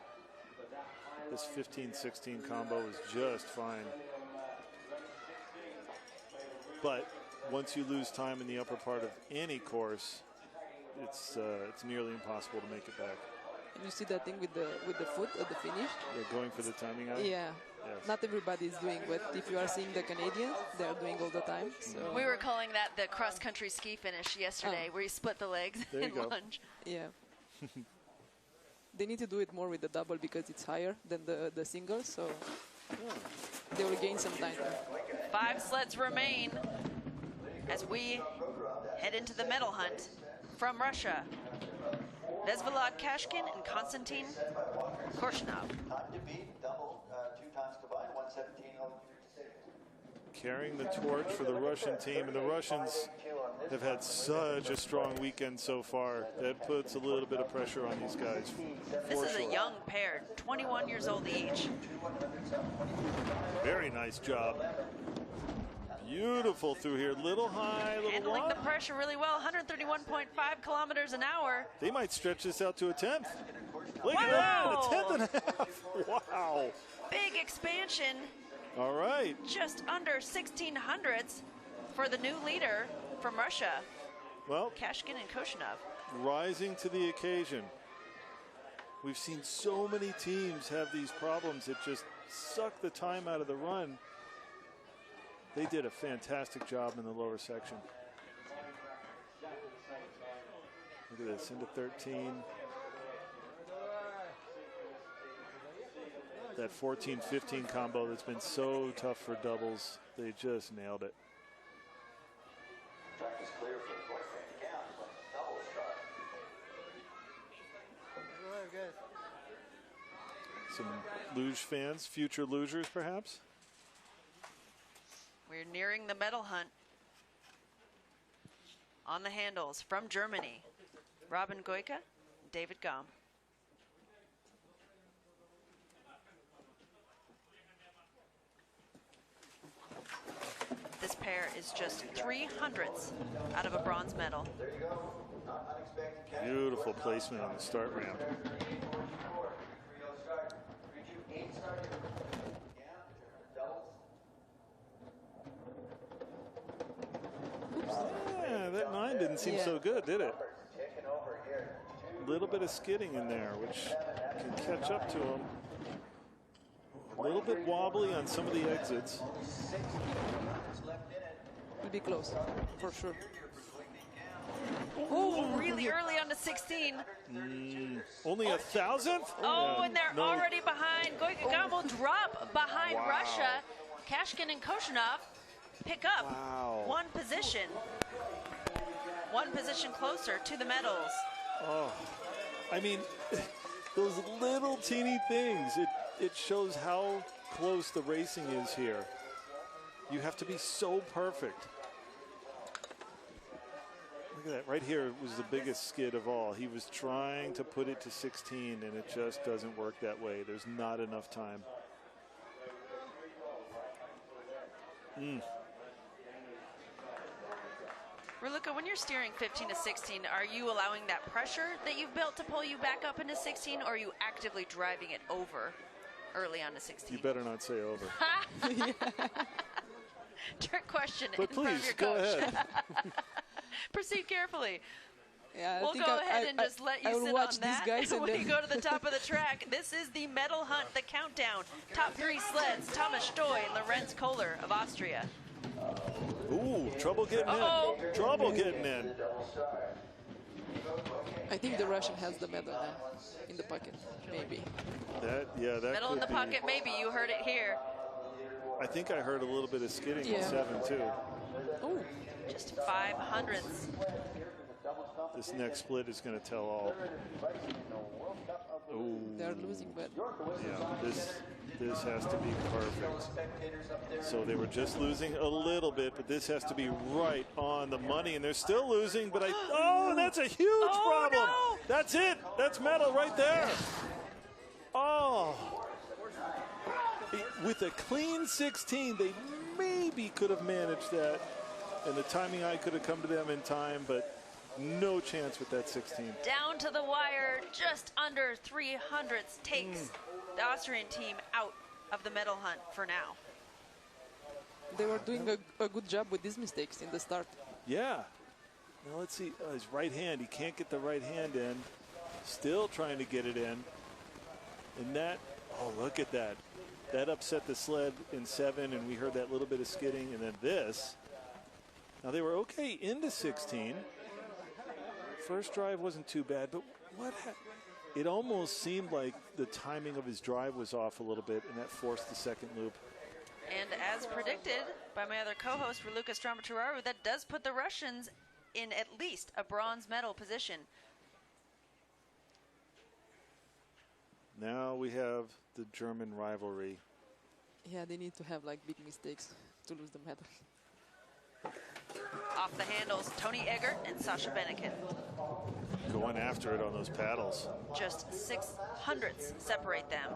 This 15-16 combo is just fine. But once you lose time in the upper part of any course, it's nearly impossible to make it back. And you see that thing with the foot at the finish? Yeah, going for the timing eye? Yeah. Yes. Not everybody is doing, but if you are seeing the Canadians, they are doing all the time. So We were calling that the cross-country ski finish yesterday, where you split the legs There you and go. lunge. yeah. They need to do it more with the double because it's higher than the single, so they will gain some time. 5 sleds remain as we head into the medal hunt from Russia. Vezvolod Kashkin and Konstantin Korshinov. Time to beat, double, 2 times combined, 117.03. Carrying the torch for the Russian team, and the Russians have had such a strong weekend so far. That puts a little bit of pressure on these guys. This for is sure. a young pair, 21 years old each. Very nice job. Beautiful through here. Little high, little Handling wide. the pressure really well. 131.5 kilometers an hour. They might stretch this out to a 10th. Look at that, a 10th and a half. Wow. Big expansion. All right. Just under 1600ths for the new leader from Russia, Well, Kashkin and Koshinov. rising to the occasion. We've seen so many teams have these problems that just suck the time out of the run. They did a fantastic job in the lower section. Look at this, into 13. That 14-15 combo that's been so tough for doubles, they just nailed it. Track is clear for the boyfriend count, but double start. Some luge fans, future lugers perhaps. We're nearing the medal hunt. On the handles from Germany, Robin Goika, David Gaum. This pair is just 300ths out of a bronze medal. There you go. Not unexpected catch. Beautiful placement on the start ramp. 3-4, start. 3-2-8 start. Yeah, doubles. Yeah, that 9 didn't seem so good, did it? Taking over here. A little bit of skidding in there, which can catch up to him. A little bit wobbly on some of the exits. Only 60 minutes left in it. Will be close, for sure. Oh, really early on to 16. Only 1,000th? Oh, Yeah, and they're no. already behind. Goika Gaum will drop behind Wow. Russia. Kashkin and Koshinov pick up Wow. one position. One position closer to the medals. Oh, I mean, those little teeny things, it shows how close the racing is here. You have to be so perfect. Look at that, right here was the biggest skid of all. He was trying to put it to 16 and it just doesn't work that way. There's not enough time. Raluca, when you're steering 15 to 16, are you allowing that pressure that you've built to pull you back up into 16, or are you actively driving it over early on to 16? You better not say over. Trick question But in front of please, your go coach. ahead. Proceed carefully. Yeah, We'll go ahead and just let you I will sit watch on that these guys and when then you go to the top of the track. This is the medal hunt, the countdown. Top 3 sleds, Thomas Stoy and Lorenz Kohler of Austria. Ooh, trouble getting Uh-oh. in. Trouble getting in. I think the Russian has the medal now in the pocket, maybe. That Medal in could the be. pocket, maybe. You heard it here. I think I heard a little bit of skidding in Yeah. 7 too. Oh, Just 500ths. This next split is going to tell all. Ooh, they're losing, but yeah, this has to be perfect. So they were just losing a little bit, but this has to be right on the money, and they're still losing. But oh, that's a huge problem. No. That's it. That's medal right there. Oh, with a clean 16, they maybe could have managed that, and the timing eye could have come to them in time, but no chance with that 16. Down to the wire, just under 300ths takes the Austrian team out of the medal hunt for now. they were doing a good job with these mistakes in the start. Yeah. Now let's see. His right hand. He can't get the right hand in. Still trying to get it in. And that, oh, look at that. That upset the sled in 7, and we heard that little bit of skidding. And then this. Now they were okay into 16. First drive wasn't too bad, but it almost seemed like the timing of his drive was off a little bit, and that forced the second loop. And as predicted by my other co-host, Raluca Stramaturaro, that does put the Russians in at least a bronze medal position. Now we have the German rivalry. Yeah, they need to have like big mistakes to lose the medal. Off the handles, Tony Eggert and Sasha Benniken. Going after it on those paddles. Just 600ths separate them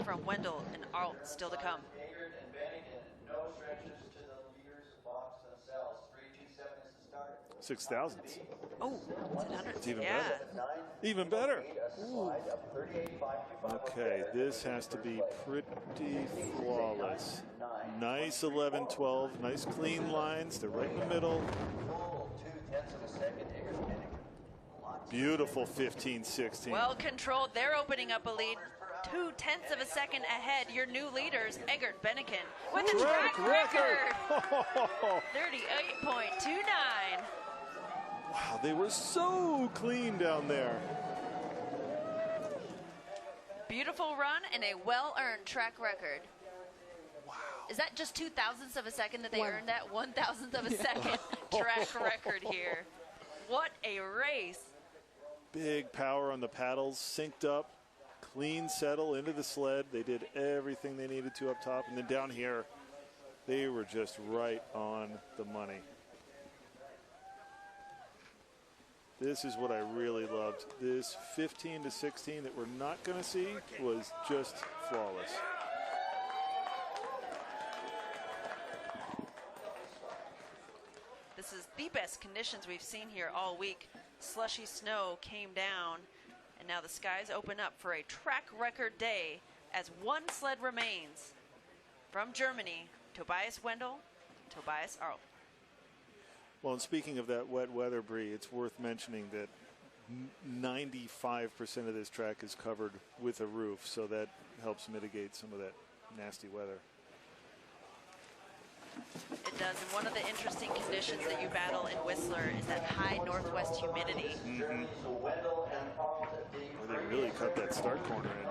from Wendell and Arlt still to come. Haggard and Bannigan, no stretches to the leaders of 6 thousandths. Oh, it's 100. It's even yeah. better. Even better. Okay, this has to be pretty flawless. Nice 11-12, nice clean lines. They're right in the middle. Beautiful 15-16. Well controlled. They're opening up a lead. 0.2 of a second ahead. Your new leaders, Eggert Benniken, with a track record. 38.29. Wow, they were so clean down there. Beautiful run and a well-earned track record. Wow. Is that just 0.02 of a second that they earned that 1,000th of a second track record here? What a race. Big power on the paddles, synced up, clean settle into the sled. They did everything they needed to up top. And then down here, they were just right on the money. This is what I really loved. This 15-16 that we're not going to see was just flawless. This is the best conditions we've seen here all week. Slushy snow came down, and now the skies open up for a track record day as one sled remains. From Germany, Tobias Wendel, Tobias Arlt. Well, and speaking of that wet weather, Bree, it's worth mentioning that 95% of this track is covered with a roof, so that helps mitigate some of that nasty weather. It does, and one of the interesting conditions that you battle in Whistler is that high northwest humidity. Mm-hmm. Well, they really cut that start corner in.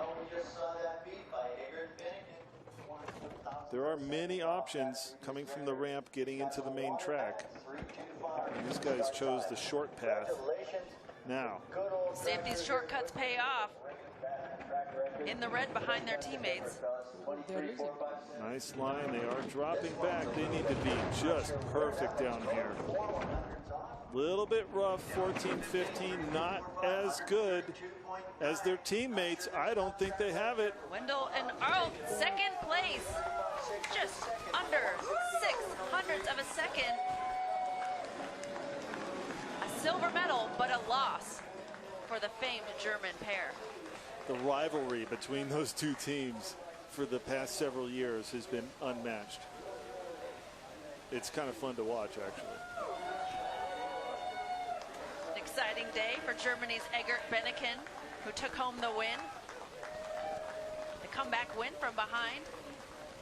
There are many options coming from the ramp getting into the main track. And these guys chose the short path. Now, See if these shortcuts pay off. In the red behind their teammates. nice line. They are dropping back. They need to be just perfect down here. Little bit rough, 14-15, not as good as their teammates. I don't think they have it. Wendel and Arlt, second place. Just under 0.06 of a second. A silver medal, but a loss for the famed German pair. The rivalry between those two teams for the past several years has been unmatched. It's kind of fun to watch, actually. Exciting day for Germany's Eggert Benniken, who took home the win. The comeback win from behind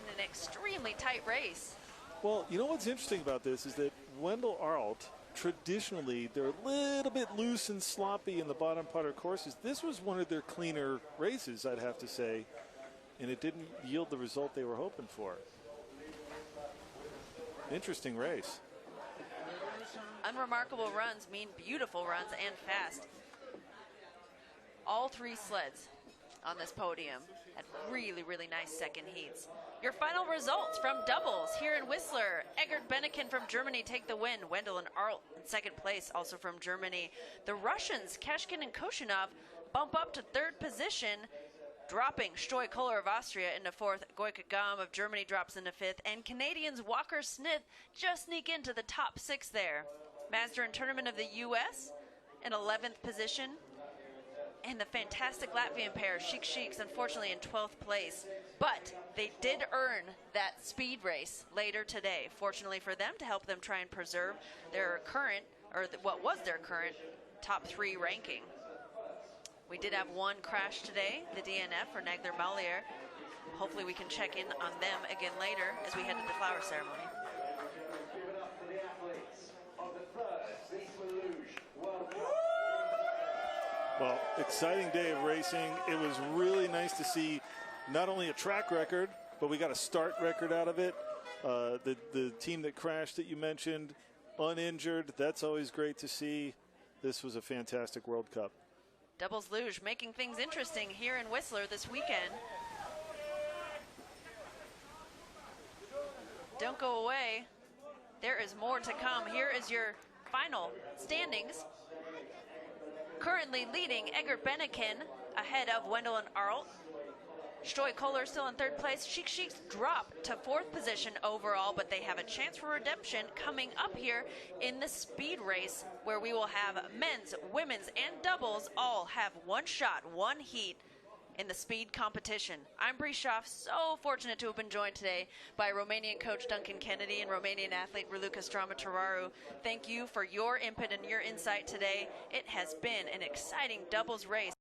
in an extremely tight race. Well, you know what's interesting about this is that Wendel Arlt, traditionally, they're a little bit loose and sloppy in the bottom part of courses. This was one of their cleaner races, I'd have to say, and it didn't yield the result they were hoping for. Interesting race. Unremarkable runs mean beautiful runs and fast. All three sleds on this podium had really, really nice second heats. Your final results from doubles here in Whistler. Eggert Benniken from Germany take the win. Wendel and Arlt in second place, also from Germany. The Russians, Kashkin and Koshinov, bump up to third position, dropping Stoy Kohler of Austria into fourth. Goike Gam of Germany drops into fifth. And Canadians Walker Smith just sneak into the top six there. Mazda and Tournament of the U.S. in 11th position. And the fantastic Latvian pair, Sheiks, unfortunately in 12th place. But they did earn that speed race later today, fortunately for them, to help them try and preserve their current, or what was their current, top three ranking. We did have one crash today, the DNF for Nagler Malier. Hopefully we can check in on them again later as we head to the flower ceremony. Well, exciting day of racing. It was really nice to see not only a track record, but we got a start record out of it. The team that crashed that you mentioned, uninjured. That's always great to see. This was a fantastic World Cup. Doubles Luge making things interesting here in Whistler this weekend. Don't go away. There is more to come. Here is your final standings. Currently leading Eggert Benniken ahead of Wendel and Arlt. Stoy Kohler still in third place. Sheik Sheik's drop to fourth position overall, but they have a chance for redemption coming up here in the speed race, where we will have men's, women's, and doubles all have one shot, one heat in the speed competition. I'm Bree Schaff, so fortunate to have been joined today by Romanian coach Duncan Kennedy and Romanian athlete Raluca Strama-Tararu. Thank you for your input and your insight today. It has been an exciting doubles race.